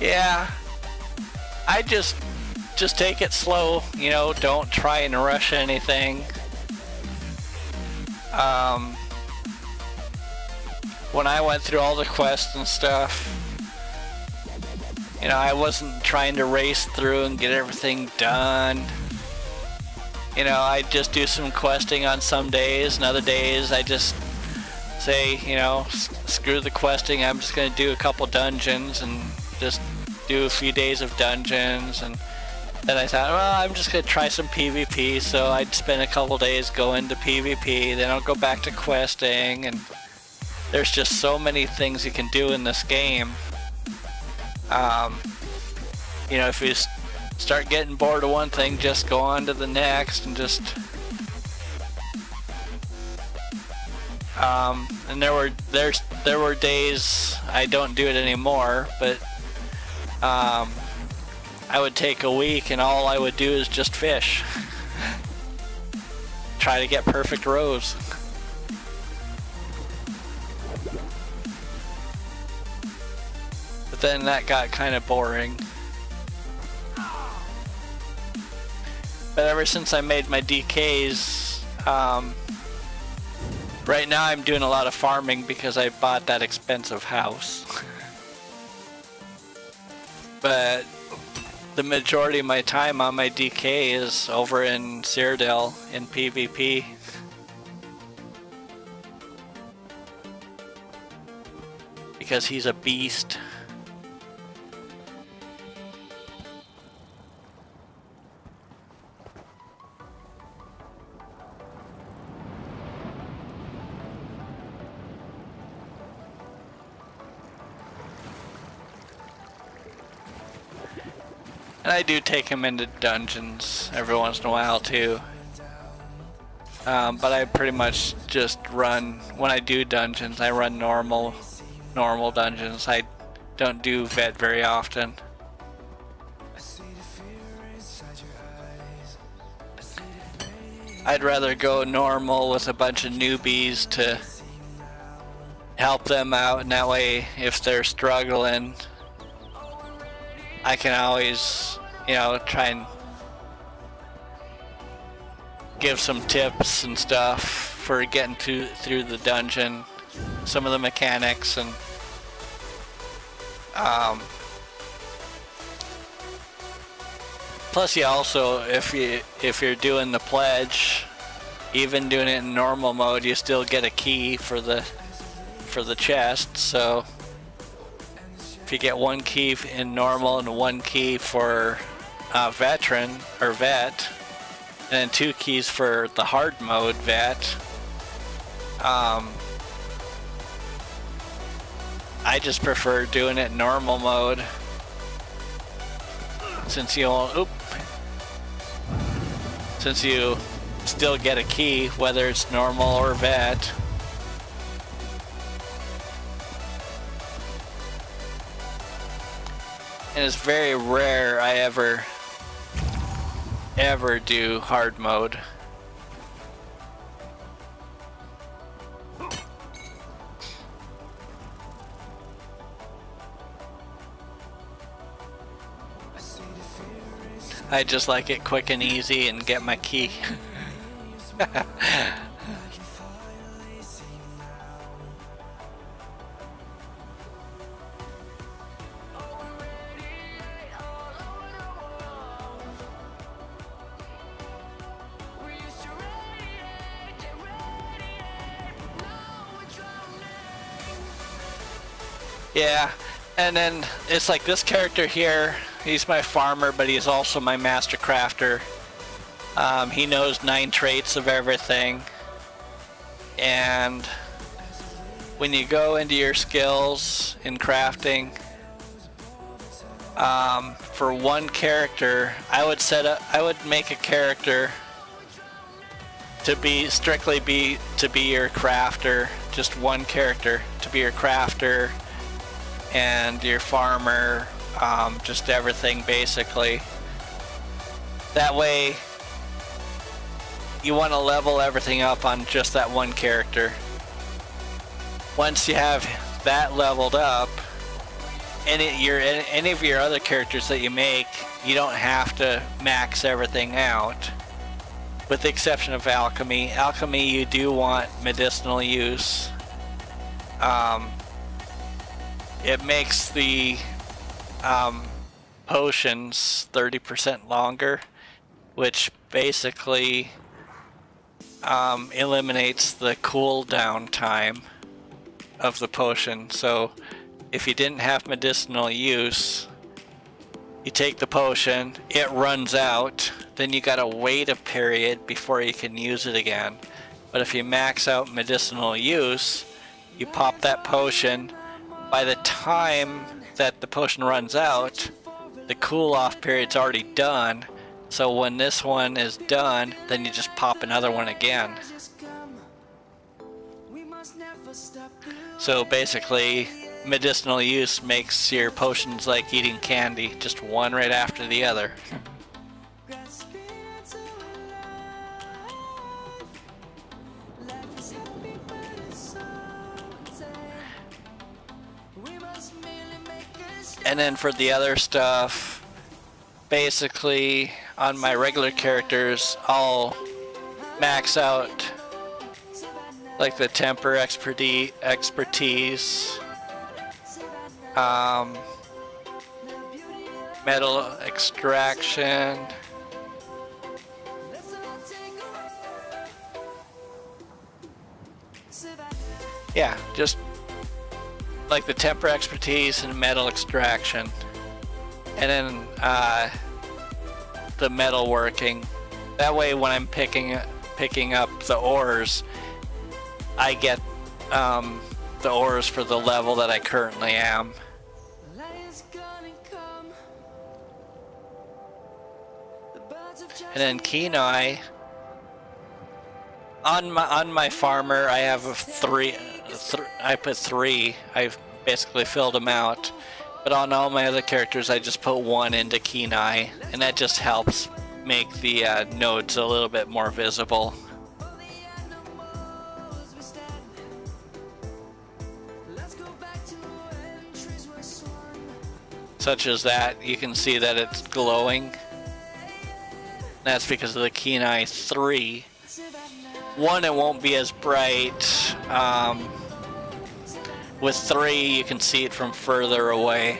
Yeah. I just take it slow, you know, don't try and rush anything. When I went through all the quests and stuff, you know, I wasn't trying to race through and get everything done. You know, I just do some questing on some days, and other days I just say, you know, screw the questing, I'm just gonna do a couple dungeons and just do a few days of dungeons. And then I thought, well, I'm just gonna try some PvP, so I'd spend a couple days going to PvP, then I'll go back to questing. And there's just so many things you can do in this game. You know, if you start getting bored of one thing, just go on to the next and just and there were days I don't do it anymore, but I would take a week and all I would do is just fish. Try to get perfect rows. But then that got kind of boring. But ever since I made my DKs, right now I'm doing a lot of farming because I bought that expensive house. But the majority of my time on my DK is over in Cyrodiil in PvP. Because he's a beast. And I do take him into dungeons every once in a while too. But I pretty much just run, when I do dungeons, I run normal dungeons. I don't do vet very often. I'd rather go normal with a bunch of newbies to help them out, and that way if they're struggling, I can always, you know, try and give some tips and stuff for getting through the dungeon, some of the mechanics, and plus you also, if you're doing the pledge, even doing it in normal mode, you still get a key for the chest. So if you get one key in normal and one key for veteran or vet, and then 2 keys for the hard mode vet, I just prefer doing it in normal mode, since you still get a key whether it's normal or vet. And it's very rare I ever do hard mode. I just like it quick and easy and get my key. Yeah, and then it's like this character here, he's my farmer, but he's also my master crafter. He knows 9 traits of everything, and when you go into your skills in crafting, for one character, I would make a character to be your crafter, just one character to be your crafter and your farmer, just everything basically. That way you want to level everything up on just that one character. Once you have that leveled up, any of your other characters that you make, you don't have to max everything out. With the exception of alchemy. Alchemy, you do want medicinal use. It makes the potions 30% longer, which basically eliminates the cooldown time of the potion. So if you didn't have medicinal use, you take the potion, it runs out, then you gotta wait a period before you can use it again. But if you max out medicinal use, you pop that potion. By the time that the potion runs out, the cool off period's already done. So when this one is done, then you just pop another one again. So basically, medicinal use makes your potions like eating candy, just one right after the other. And then for the other stuff, basically on my regular characters, I'll max out like the temper expertise, metal extraction, yeah, just like the temper expertise and metal extraction, and then the metal working. That way when I'm picking up the ores, I get the ores for the level that I currently am. And then Kenai, on my farmer, I have I put 3. I've basically filled them out. But on all my other characters, I just put 1 into Kenai, and that just helps make the nodes a little bit more visible. such as that, you can see that it's glowing. That's because of the Keen Eye 3. 1, it won't be as bright. With 3, you can see it from further away.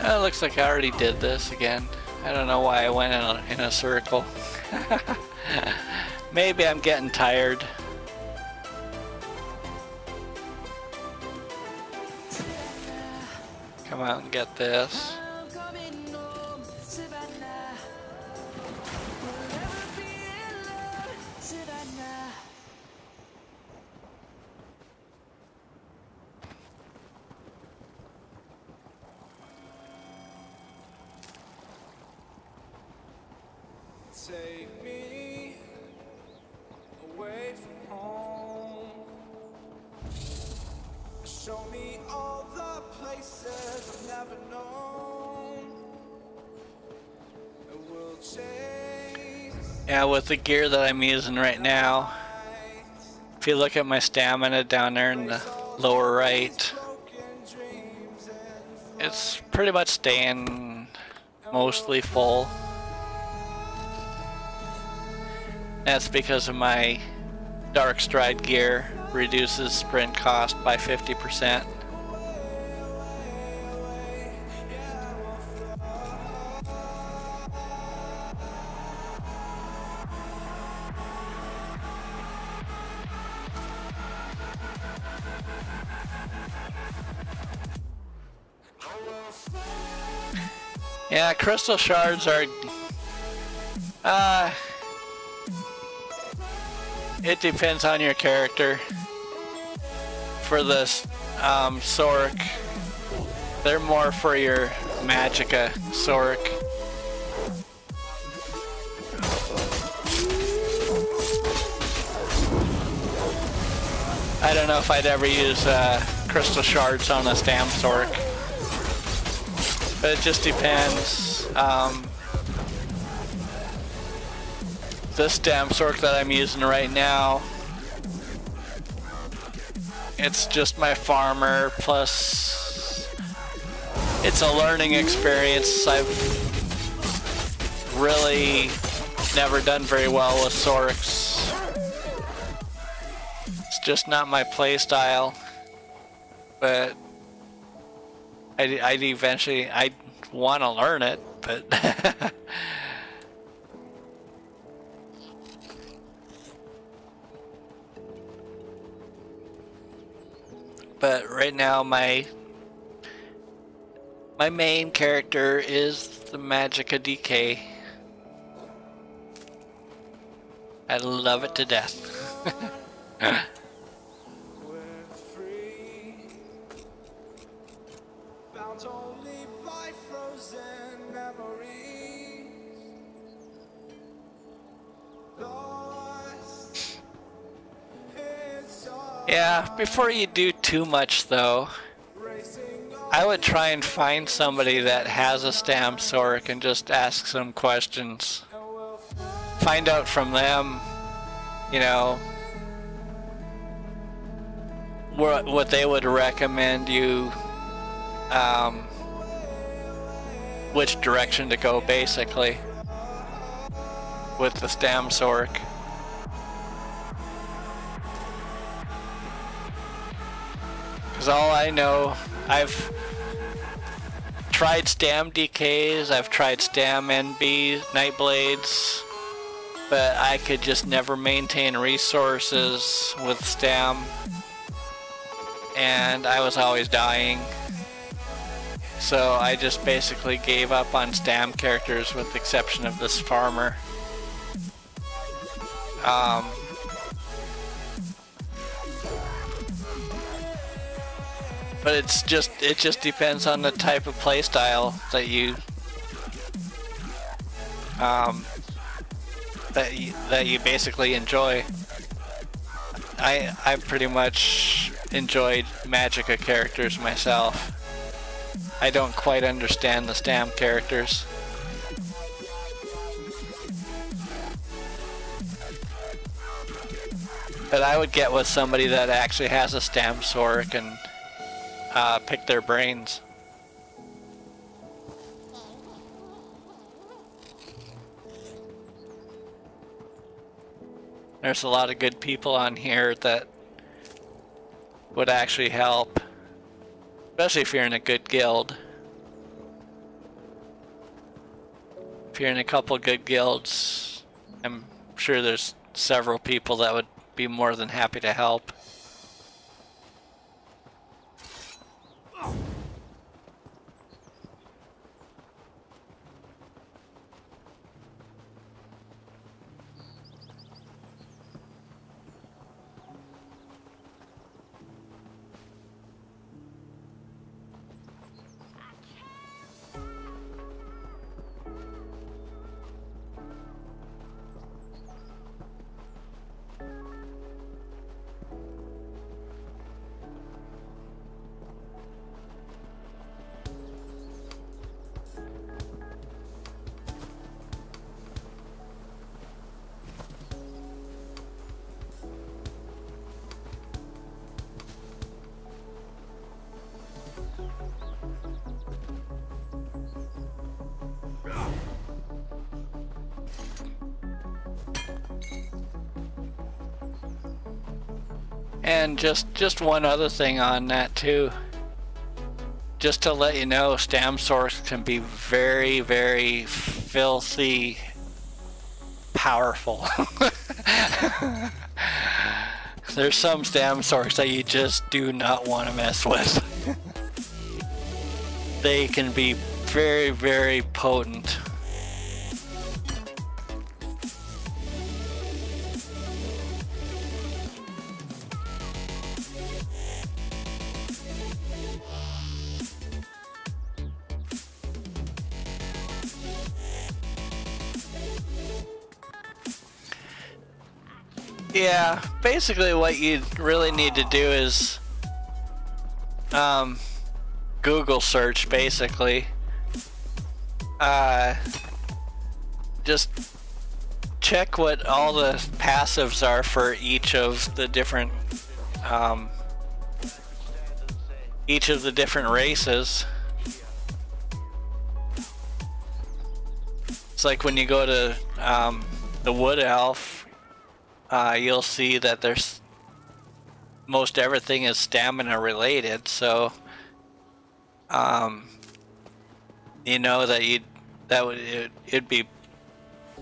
It looks like I already did this again. I don't know why I went in a circle. Maybe I'm getting tired. Come out and get this. Take me away from home. Show me all the places I've never known. And we'll chase. Yeah, with the gear that I'm using right now, if you look at my stamina down there in the lower right, it's pretty much staying mostly full. That's because of my Darkstride gear reduces sprint cost by 50%. Yeah, crystal shards are it depends on your character. For this Sorc, they're more for your Magicka Sorc. I don't know if I'd ever use crystal shards on a Stam Sorc, but it just depends. This Stam Sorc that I'm using right now, it's just my farmer, plus it's a learning experience. I've really never done very well with Sorcs. It's just not my play style, but I'd eventually, I'd want to learn it, but but right now my main character is the Magicka DK. I love it to death. We're free, bound only by frozen memories. Lost in sorrow. Yeah, before you do too much though, I would try and find somebody that has a Stam Sorc and just ask some questions. Find out from them, you know, what they would recommend you, which direction to go basically with the Stam Sorc. Because all I know, I've tried Stam DKs, I've tried Stam NB, Nightblades, but I could just never maintain resources with Stam, and I was always dying. So I just basically gave up on Stam characters with the exception of this farmer. But it just depends on the type of play style that you that you basically enjoy. I pretty much enjoyed Magicka characters myself. I don't quite understand the stamp characters. But I would get with somebody that actually has a stamp Sorc and pick their brains. There's a lot of good people on here that would actually help, especially if you're in a good guild. If you're in a couple good guilds, I'm sure there's several people that would be more than happy to help. And just one other thing on that too. Just to let you know, stamp Sorcs can be very, very filthy powerful. There's some stamp Sorcs that you just do not want to mess with. They can be very, very potent. Yeah, basically what you really need to do is Google search, basically. Just check what all the passives are for each of the different races. It's like when you go to the Wood Elf, you'll see that there's most everything is stamina related, so you know that it'd be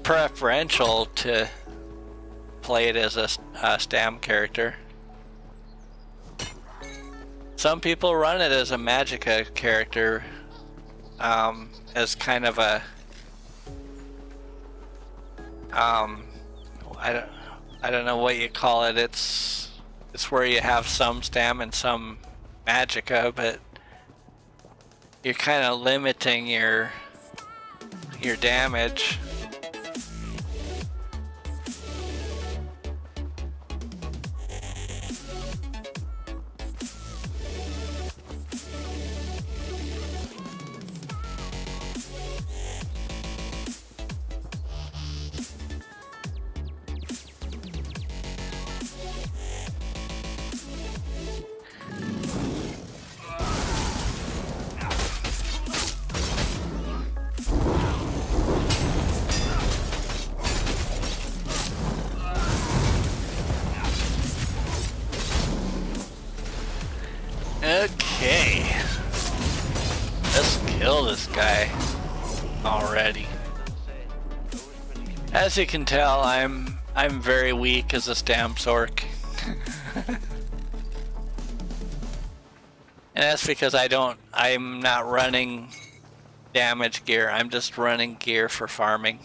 preferential to play it as a stamp character. Some people run it as a Magicka character, as kind of a I don't know what you call it. It's where you have some stam and some Magicka, but you're kind of limiting your damage. Okay, let's kill this guy already. As you can tell, I'm very weak as a stamp Sorc. And that's because I'm not running damage gear, I'm just running gear for farming.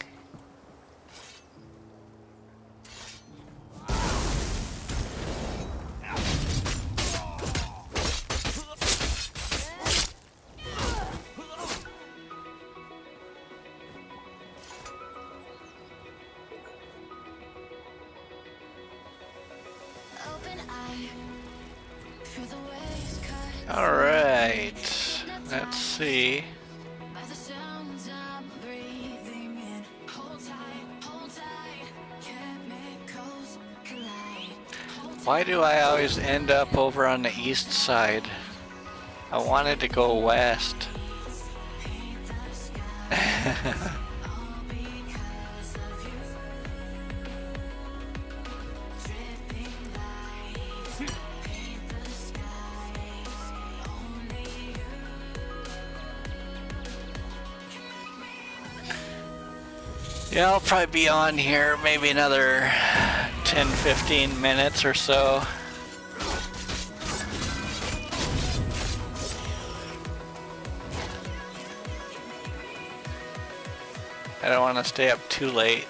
Alright, let's see. Why do I always end up over on the east side? I wanted to go west. Yeah, I'll probably be on here maybe another 10-15 minutes or so. I don't want to stay up too late.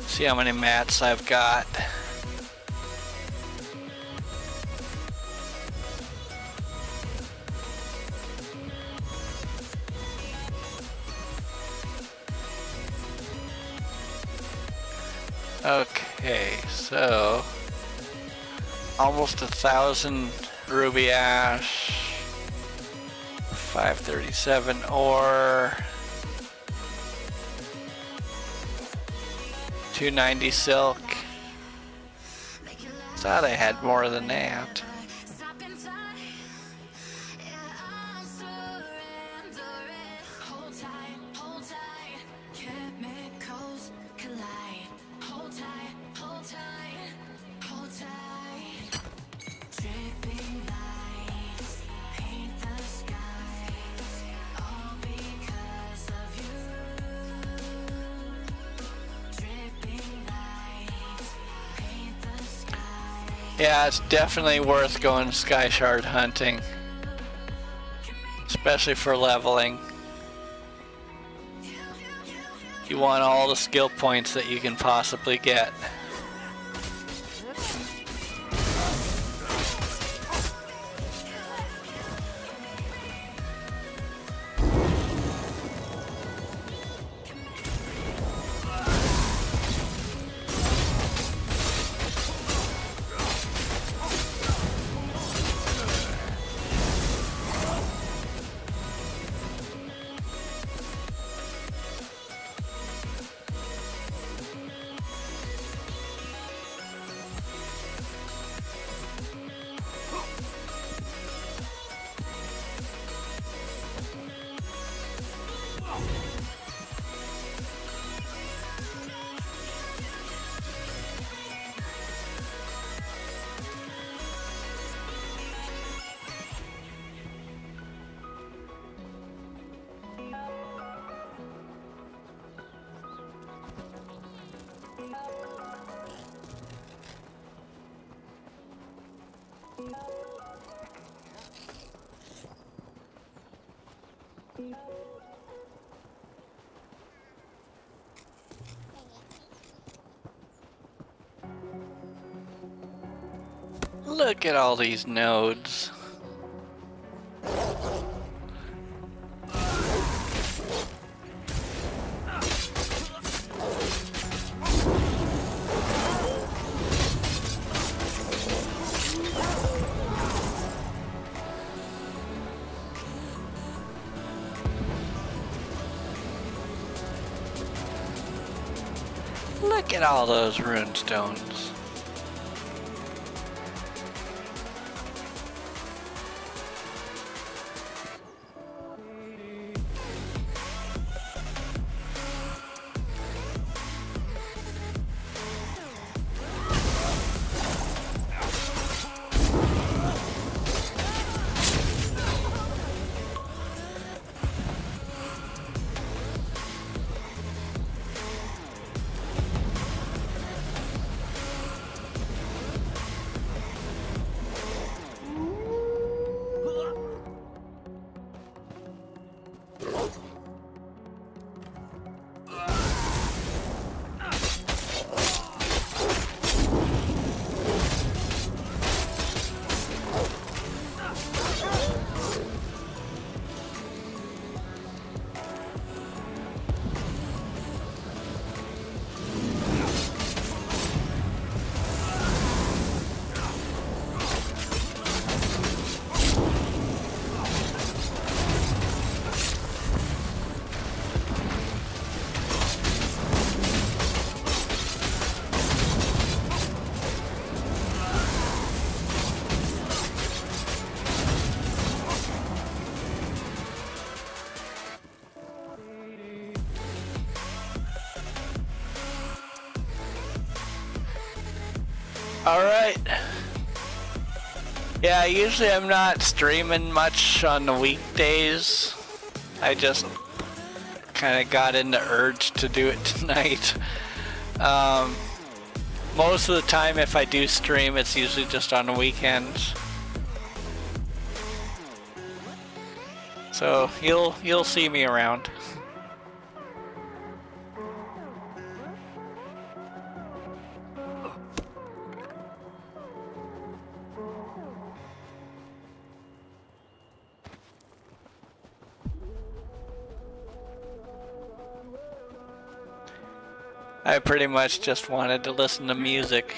See how many mats I've got. Okay, so almost 1,000 ruby ash, 537 ore, 290 silk. Thought I had more than that. Yeah, it's definitely worth going sky shard hunting, especially for leveling. You want all the skill points that you can possibly get. Look at all these nodes. Look at all those rune stones. Alright. Yeah, usually I'm not streaming much on the weekdays. I just kind of got in the urge to do it tonight. Most of the time if I do stream, it's usually just on the weekends. So you'll see me around. I pretty much just wanted to listen to music.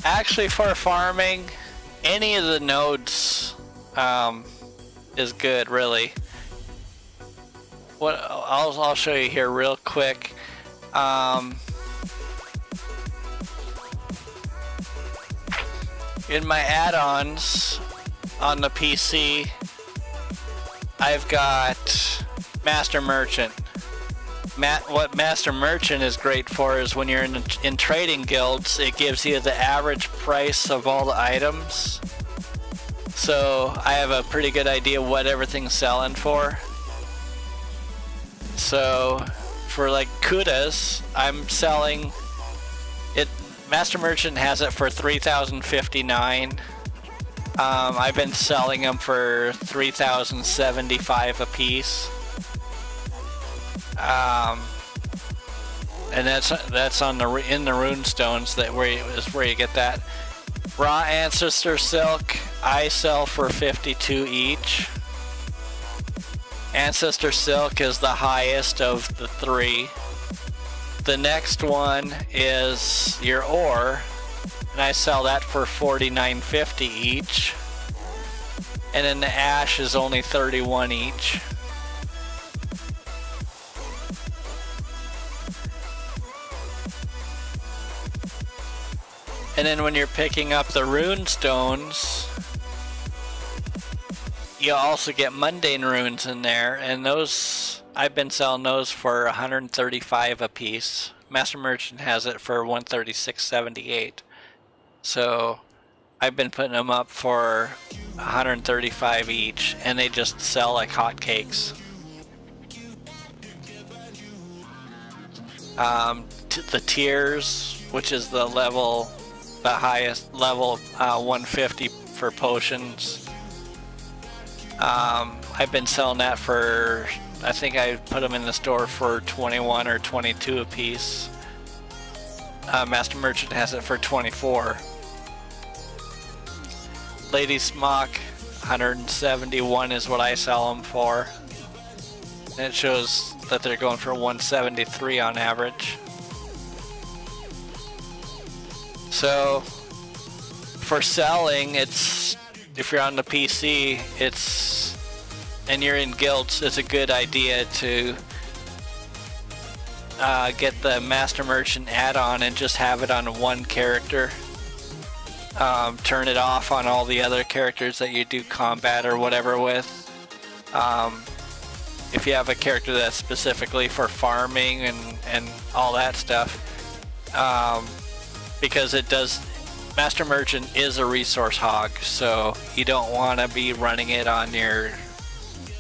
Actually, for farming, any of the nodes is good, really. What I'll show you here real quick. In my add-ons on the PC, I've got Master Merchant. What Master Merchant is great for is when you're in trading guilds, it gives you the average price of all the items. So I have a pretty good idea what everything's selling for. So for like Kudas, I'm selling it. Master Merchant has it for 3,059. I've been selling them for 3,075 a piece. And that's on in the runestones where you get that. Raw Ancestor Silk I sell for 52 each. Ancestor Silk is the highest of the three. The next one is your ore, and I sell that for 49.50 each. And then the ash is only 31 each. And then when you're picking up the rune stones, you also get mundane runes in there, and those I've been selling those for 135 a piece. Master Merchant has it for 136.78. So I've been putting them up for 135 each, and they just sell like hotcakes. The tiers, which is the highest level, 150 for potions. I've been selling that for, I think I put them in the store for 21 or 22 a piece. Master Merchant has it for 24. Lady Smock, 171 is what I sell them for. And it shows that they're going for 173 on average. So for selling, it's, if you're on the PC, and you're in guilds, it's a good idea to get the Master Merchant add-on and just have it on one character. Turn it off on all the other characters that you do combat or whatever with. If you have a character that's specifically for farming and all that stuff, because it does, Master Merchant is a resource hog, so you don't want to be running it on your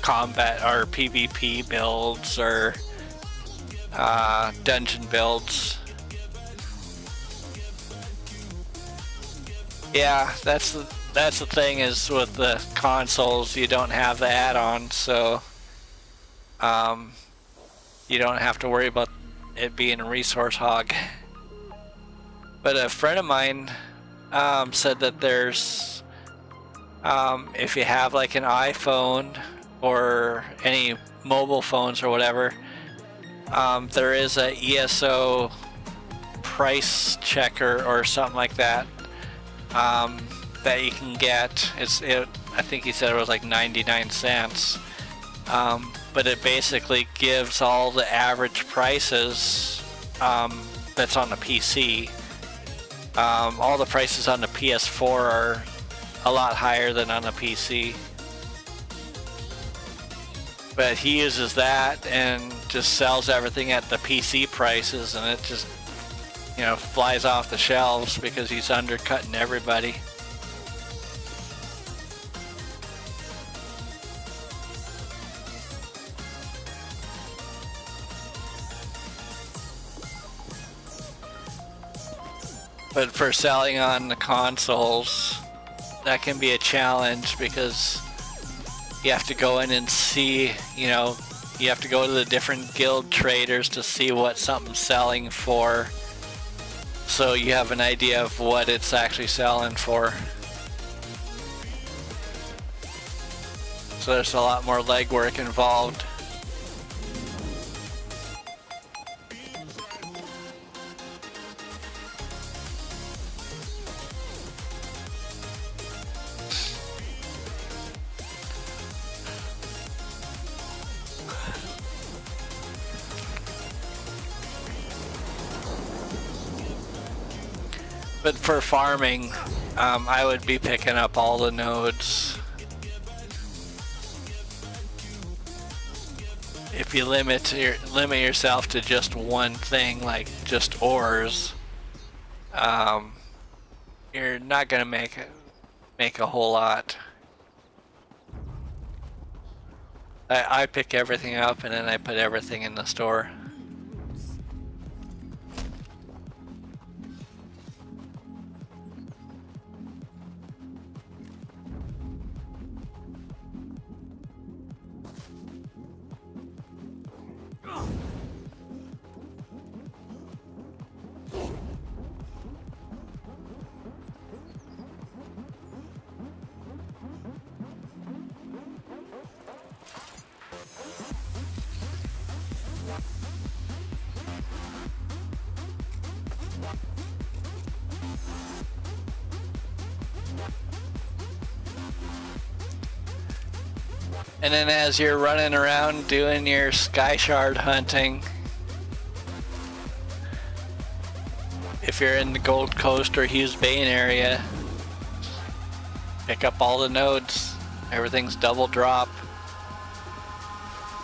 combat or PvP builds or dungeon builds. Yeah, that's the thing is with the consoles, you don't have the add-on, so you don't have to worry about it being a resource hog. But a friend of mine said that there's if you have like an iPhone or any mobile phones or whatever, there is a ESO price checker or something like that that you can get. I think he said it was like 99 cents, but it basically gives all the average prices that's on the PC. All the prices on the PS4 are a lot higher than on the PC. But he uses that and just sells everything at the PC prices, and it just, you know, flies off the shelves because he's undercutting everybody. But for selling on the consoles, that can be a challenge because you have to go in and see, you know, you have to go to the different guild traders to see what something's selling for, so you have an idea of what it's actually selling for. So there's a lot more legwork involved. But for farming, I would be picking up all the nodes. If you limit yourself to just one thing, like just ores, you're not gonna make a whole lot. I pick everything up and then I put everything in the store. And then as you're running around doing your sky shard hunting, if you're in the Gold Coast or Hughes Bay area, pick up all the nodes. Everything's double drop.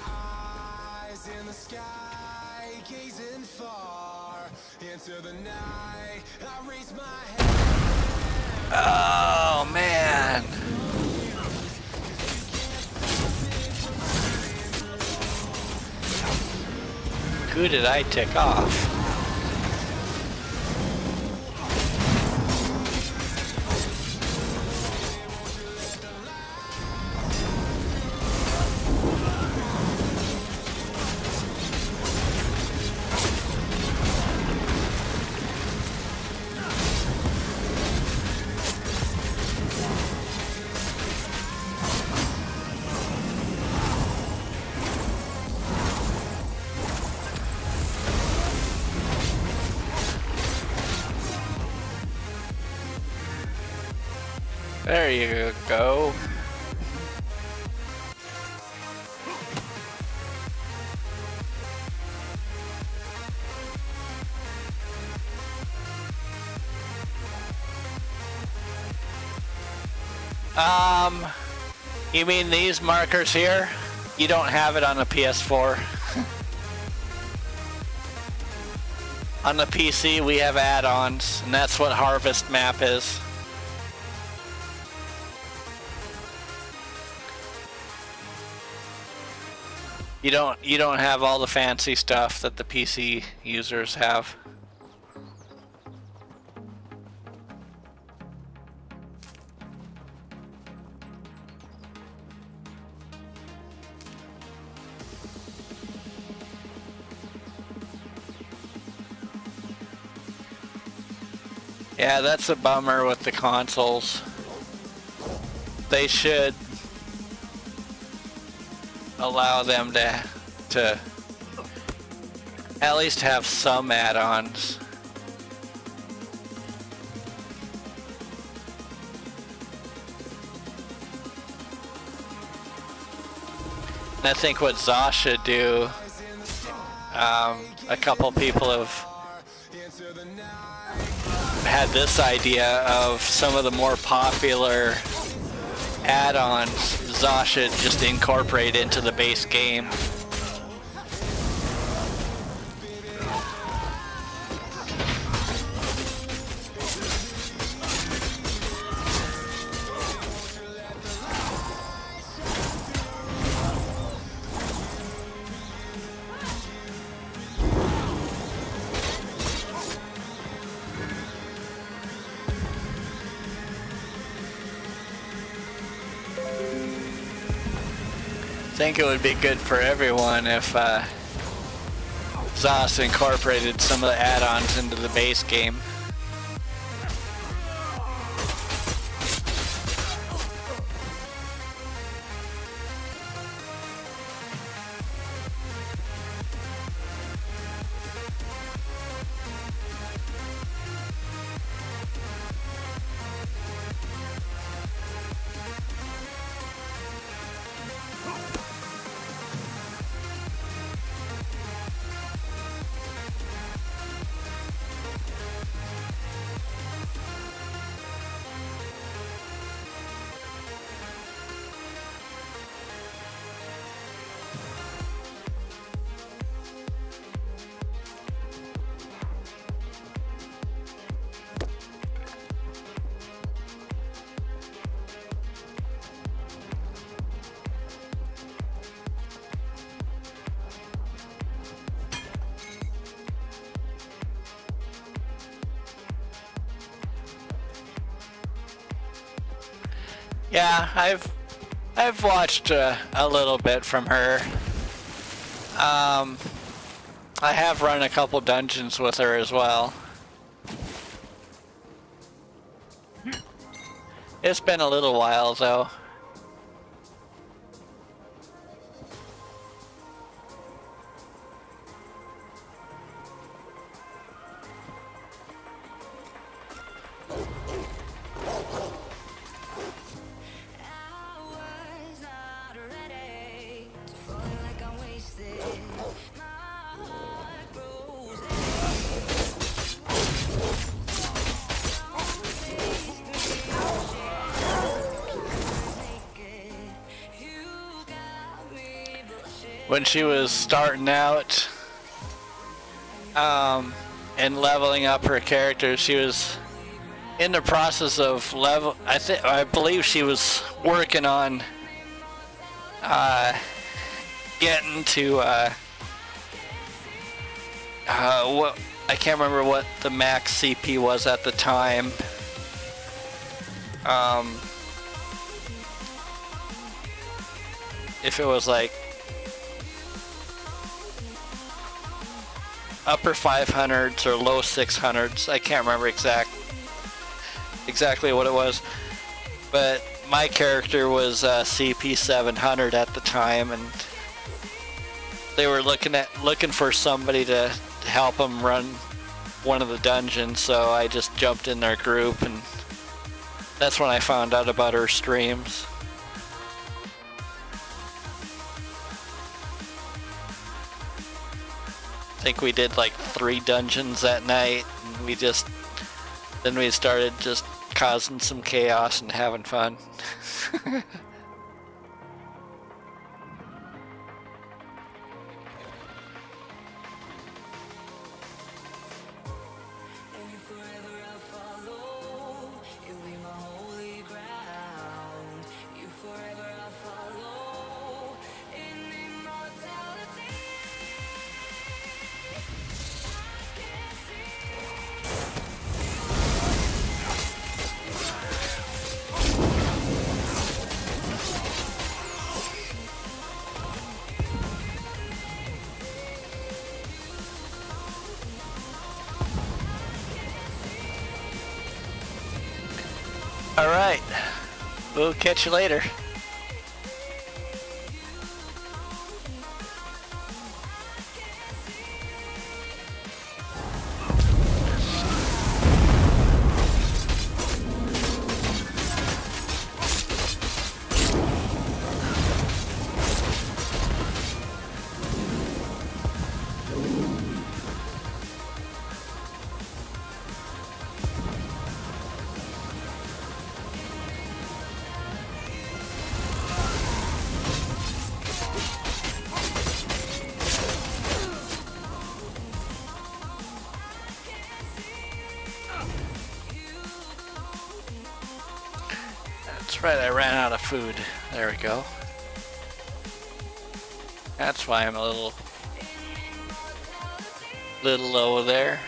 Eyes in the sky, gazing far into the night. I raise my head. Oh man. Who did I tick off? There you go. You mean these markers here? You don't have it on the PS4. On the PC, we have add-ons, and that's what Harvest Map is. You don't have all the fancy stuff that the PC users have. Yeah, that's a bummer with the consoles. They should allow them to at least have some add-ons. And I think what ZA should do, a couple people have had this idea of some of the more popular add-ons ZA should just incorporate into the base game. I think it would be good for everyone if ZOS incorporated some of the add-ons into the base game. Yeah, I've watched a little bit from her. I have run a couple dungeons with her as well. It's been a little while though. When she was starting out and leveling up her character, she was in the process of I believe she was working on getting to what I can't remember what the max CP was at the time. If it was like upper 500s or low 600s, I can't remember exactly what it was, but my character was CP 700 at the time, and they were looking for somebody to help them run one of the dungeons, so I just jumped in their group, and that's when I found out about her streams. I think we did like 3 dungeons that night, and then we started just causing some chaos and having fun. Alright, we'll catch you later. That's right, I ran out of food. There we go. That's why I'm a little low there.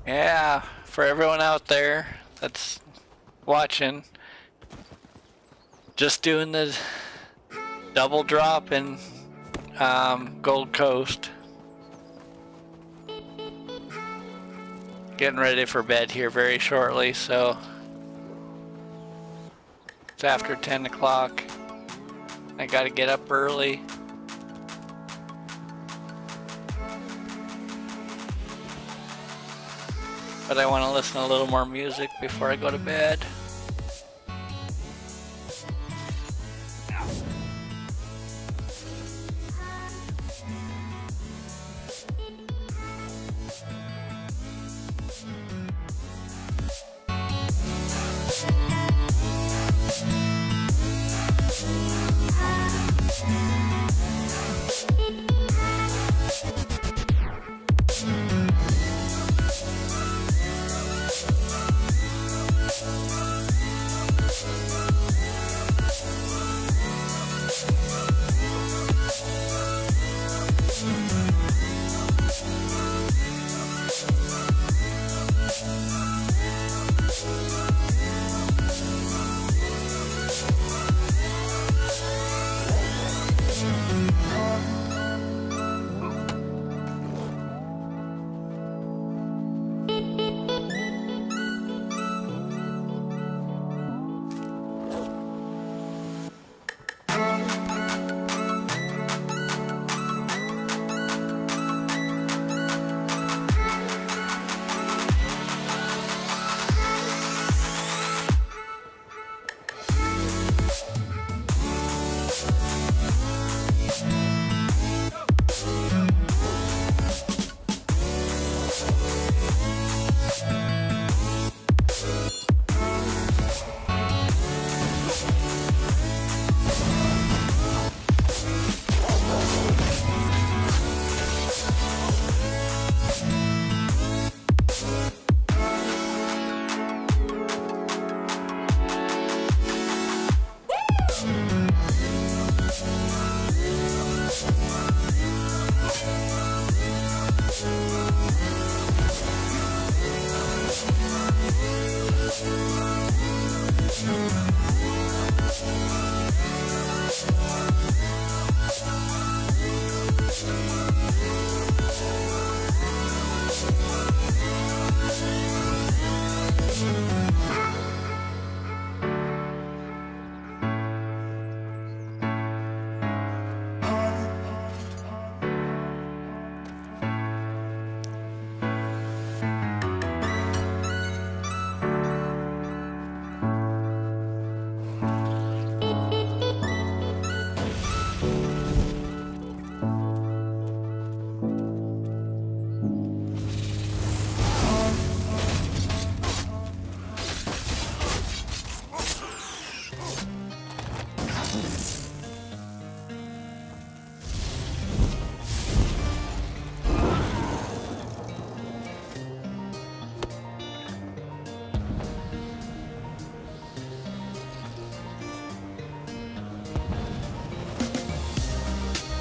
Yeah, for everyone out there that's watching, just doing the double drop in Gold Coast. Getting ready for bed here very shortly, so it's after 10 o'clock. I gotta get up early. But I want to listen to a little more music before I go to bed.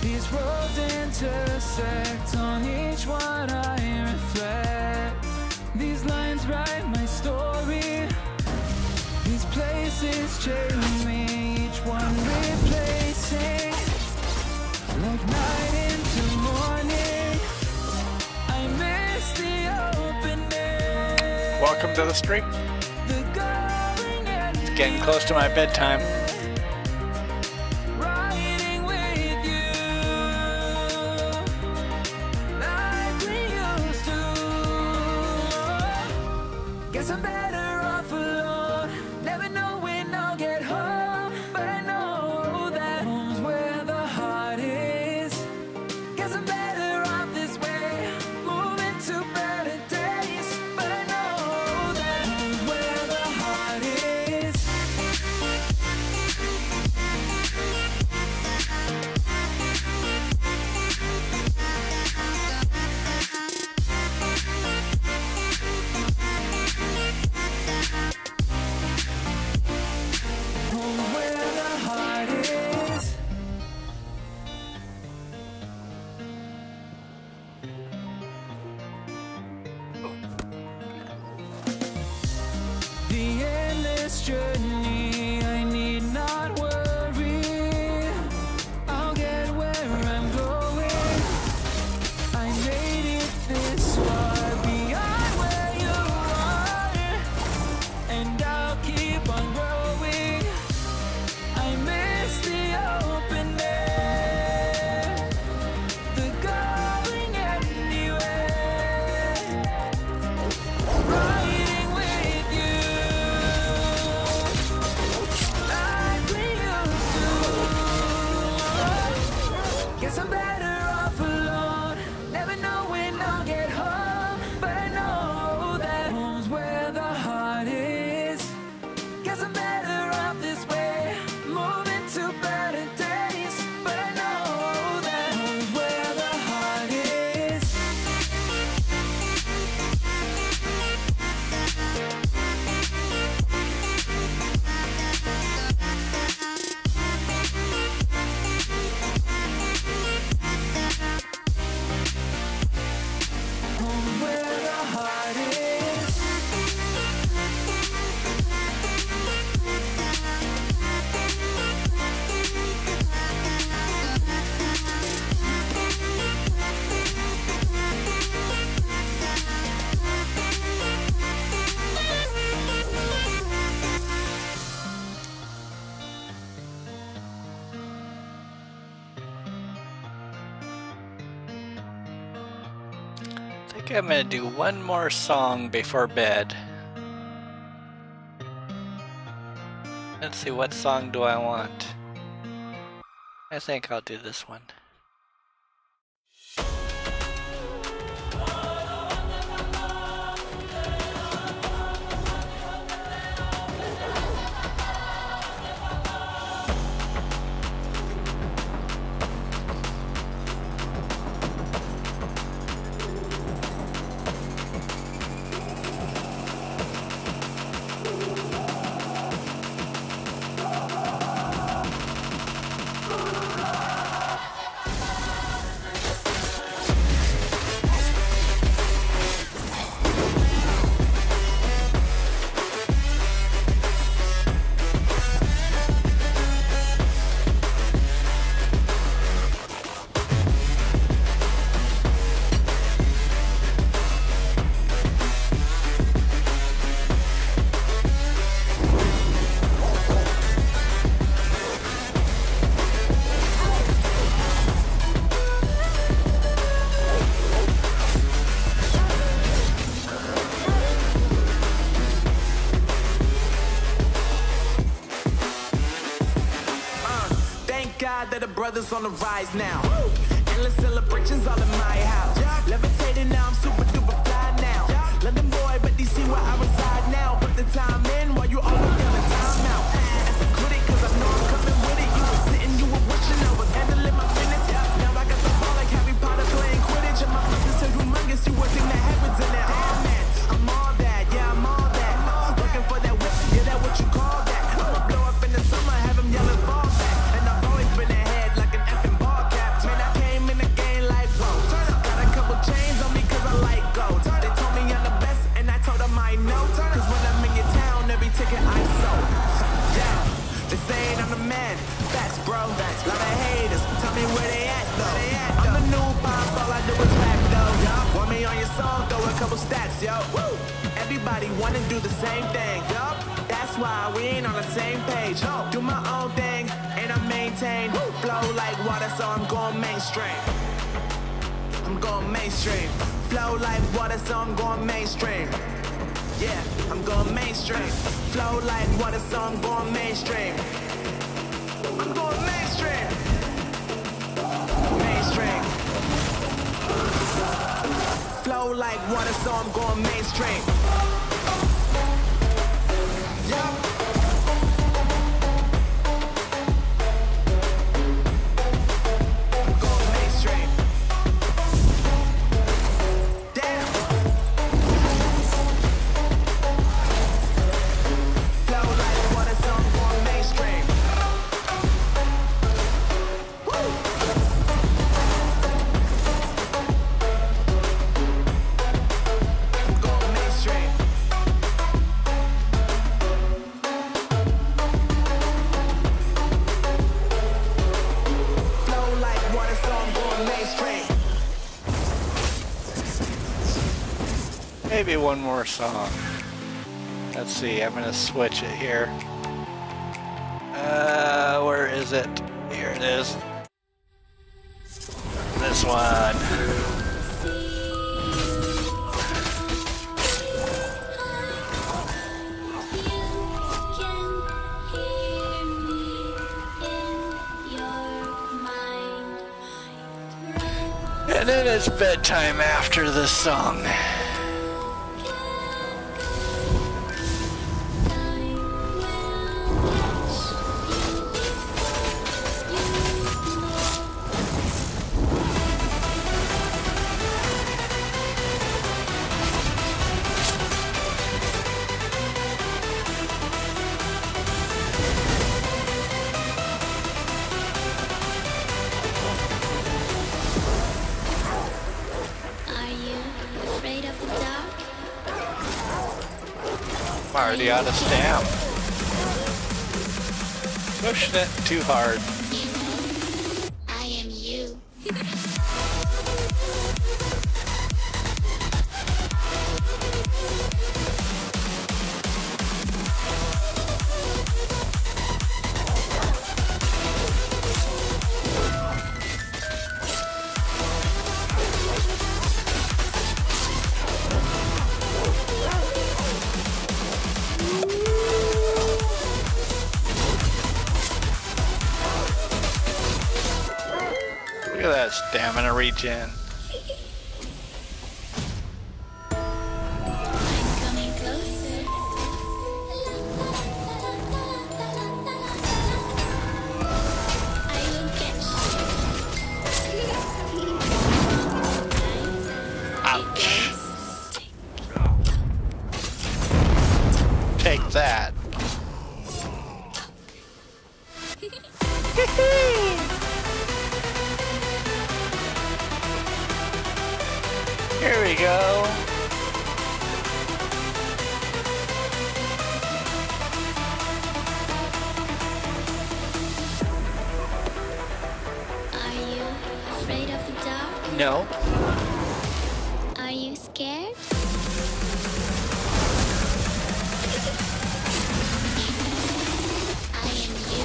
These roads intersect, on each one I reflect. These lines write my story. These places pieces change me, each one replacing. Like night into morning, I miss the opening. Welcome to the stream. The going and It's getting close to my bedtime. riding with you, like we used to. Guess I'm better off alone. Never know when I'll get home, but I know that home's where the heart is. Guess I'm better off this way, moving to better days, but I know that home's where the heart is. Home's where the heart is. The endless journey, I need not worry. I'll get where I'm going. I made it this far beyond where you are, and I'll keep on growing. I miss the open air, the going anywhere, riding with you, like we used to. Guess I'm better off alone. Never know when I'll get home, but I know that home's where the heart is. Guess I'm better off this way, moving to better days, but I know that home's where the heart is. Home's where the heart is. I think I'm gonna do one more song before bed. Let's see, what song do I want? I think I'll do this one. That the brothers on the rise now. Endless celebrations all in my house. Levitating now, I'm super duper fly now. London boy, but DC where I reside now. Put the time in while you always feeling time out. And so quit it, cause I know I'm coming with it. You were sitting, you were wishing I was handling my business. Now I got the ball like Harry Potter playing Quidditch. And my business is humongous, you would think that happens in it. Damn man, I'm all that, yeah, I'm all that. Working for that whip, yeah, that what you call that. I'ma blow up in the summer, have him yelling fall back. And I've always been ahead like an effing ball cap. Man, I came in the game like whoa. Got a couple chains on me cause I like gold. They told me I'm the best and I told them I know. Cause when I'm in your town, every ticket I sold. man, facts, bro. Lot of haters, tell me where they at, though. I'm the new pop, all I do is rap, though. Want me on your song, throw a couple stats, yo. Woo! Everybody wanna do the same thing, yo. That's why we ain't on the same page. Do my own thing, and I maintain. Flow like water, so I'm going mainstream. I'm going mainstream. Flow like water, so I'm going mainstream. Yeah, I'm going mainstream. Flow like water, so I'm going mainstream. I'm going mainstream. Mainstream. Flow like water, so I'm going mainstream. Yeah. Maybe one more song. Let's see, I'm gonna switch it here. Where is it? Here it is. This one. And then it's bedtime after this song. Already out of stamp. Pushing it too hard. I am you. Look at that stamina regen. Coming closer. I will catch Ouch. Take that. Here we go. Are you afraid of the dark? No. Are you scared? I am you.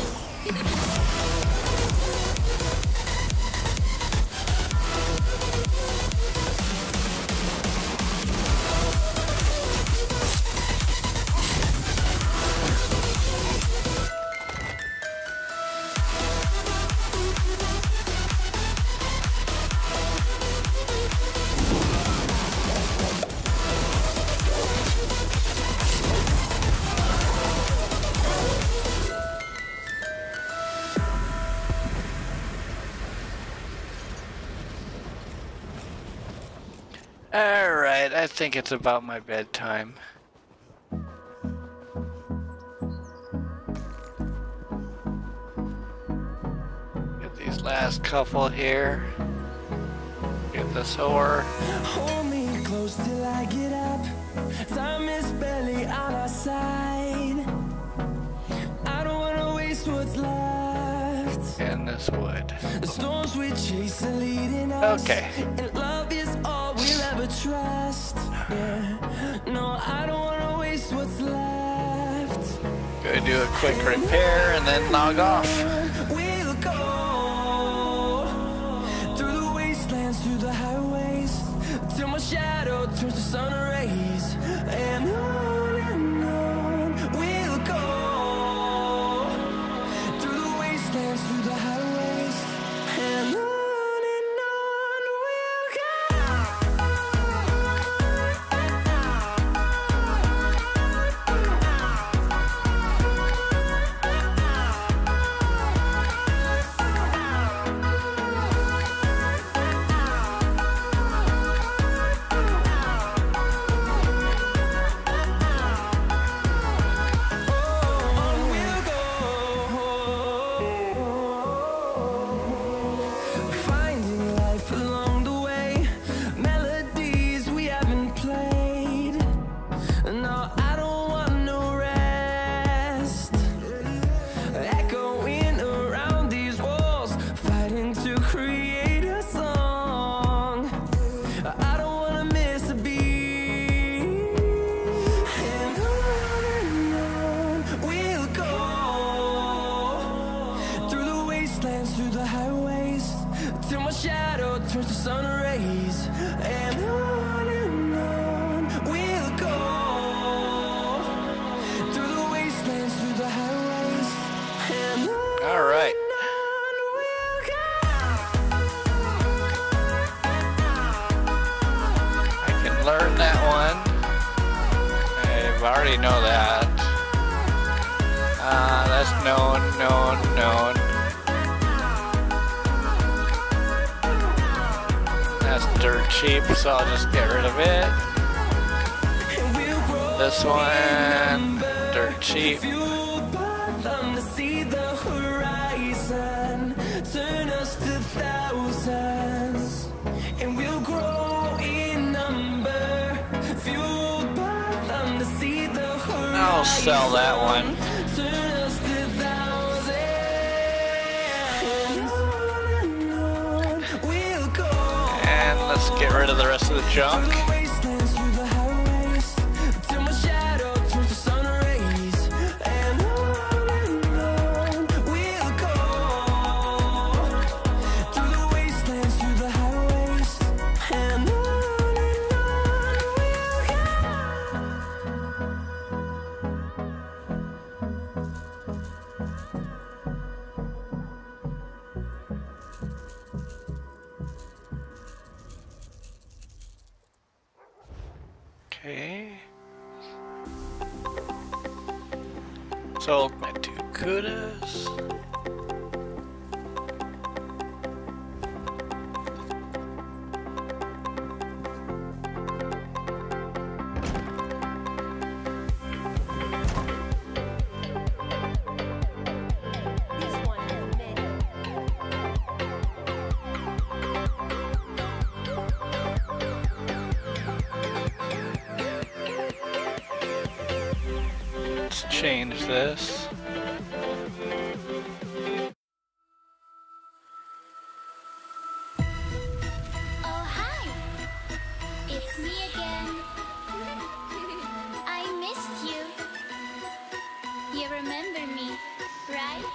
Alright, I think it's about my bedtime. Get these last couple here. Get this whore. Hold me close till I get up. Time is barely on our side. I don't wanna waste what's left. in this wood. The storms we chase are leading us. Okay. And love is all we'll ever trust. Yeah. No, I don't wanna waste what's left. Go do a quick repair and then log off. We'll go through the wastelands, through the highways, till my shadow turns to sun rays. And on we'll go through the wastelands, through the highways, and on we'll go. Finding life along the way, melodies we haven't played. No, I don't want no rest. Echoing around these walls, fighting to create a song. I don't wanna miss a beat. And on we'll go through the wastelands, through the highways, till my shadow turns to sun rays. And on we'll go through the wastelands, through the highways, and on. All right. I can learn that one. I already know that. That's known. That's dirt cheap, so I'll just get rid of it. This one, dirt cheap. Fueled by them to see the horizon, turn us to thousands, and we'll grow in number. Fueled by them to see the horizon. I'll sell that one. Turn us to thousands. On we'll go. And let's get rid of the rest of the junk. Through the wastelands, through the highways, till my shadow turns to sun rays. And on we'll go through the wastelands, through the highways, and on we'll go. Okay. Sold my 2 kudas. Let's change this. Oh, hi. It's me again. I missed you. You remember me, right?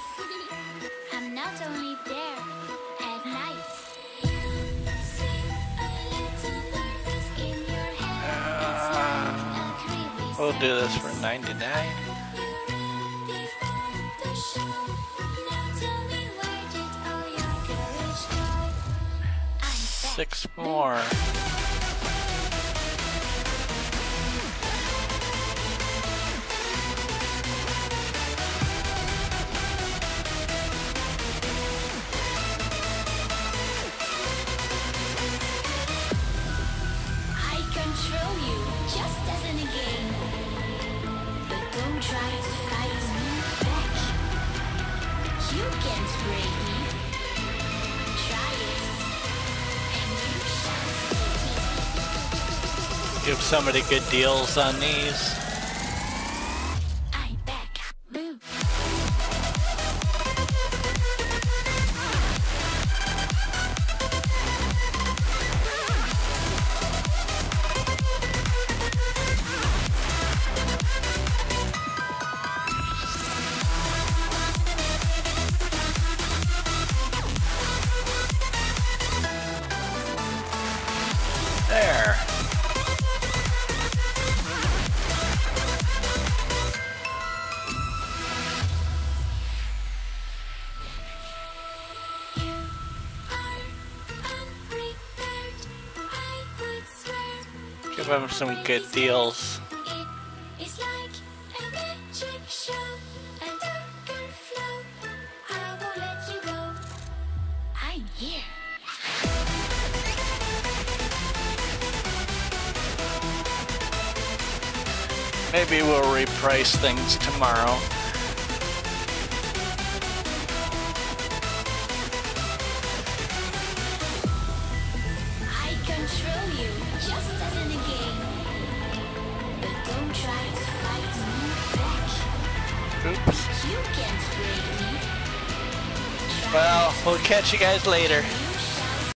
I'm not only there at night. You seem a little nervous in your head. It's like a creepy We'll do this for 99. You ready for the show? Now tell me, where did all your courage go? I'm back. 6 more. I control you, just as in a game. But don't try to fight me back. You can't break me. Try it, and you shall see. Give somebody good deals on these. I'm back. Boom. them some good deals. It's like a magic show, a darker flow. I won't let you go. I'm here. Maybe we'll reprice things tomorrow. I control you, just as in a game. But don't try to fight me back. Oops. You can't break me. Well, we'll catch you guys later. You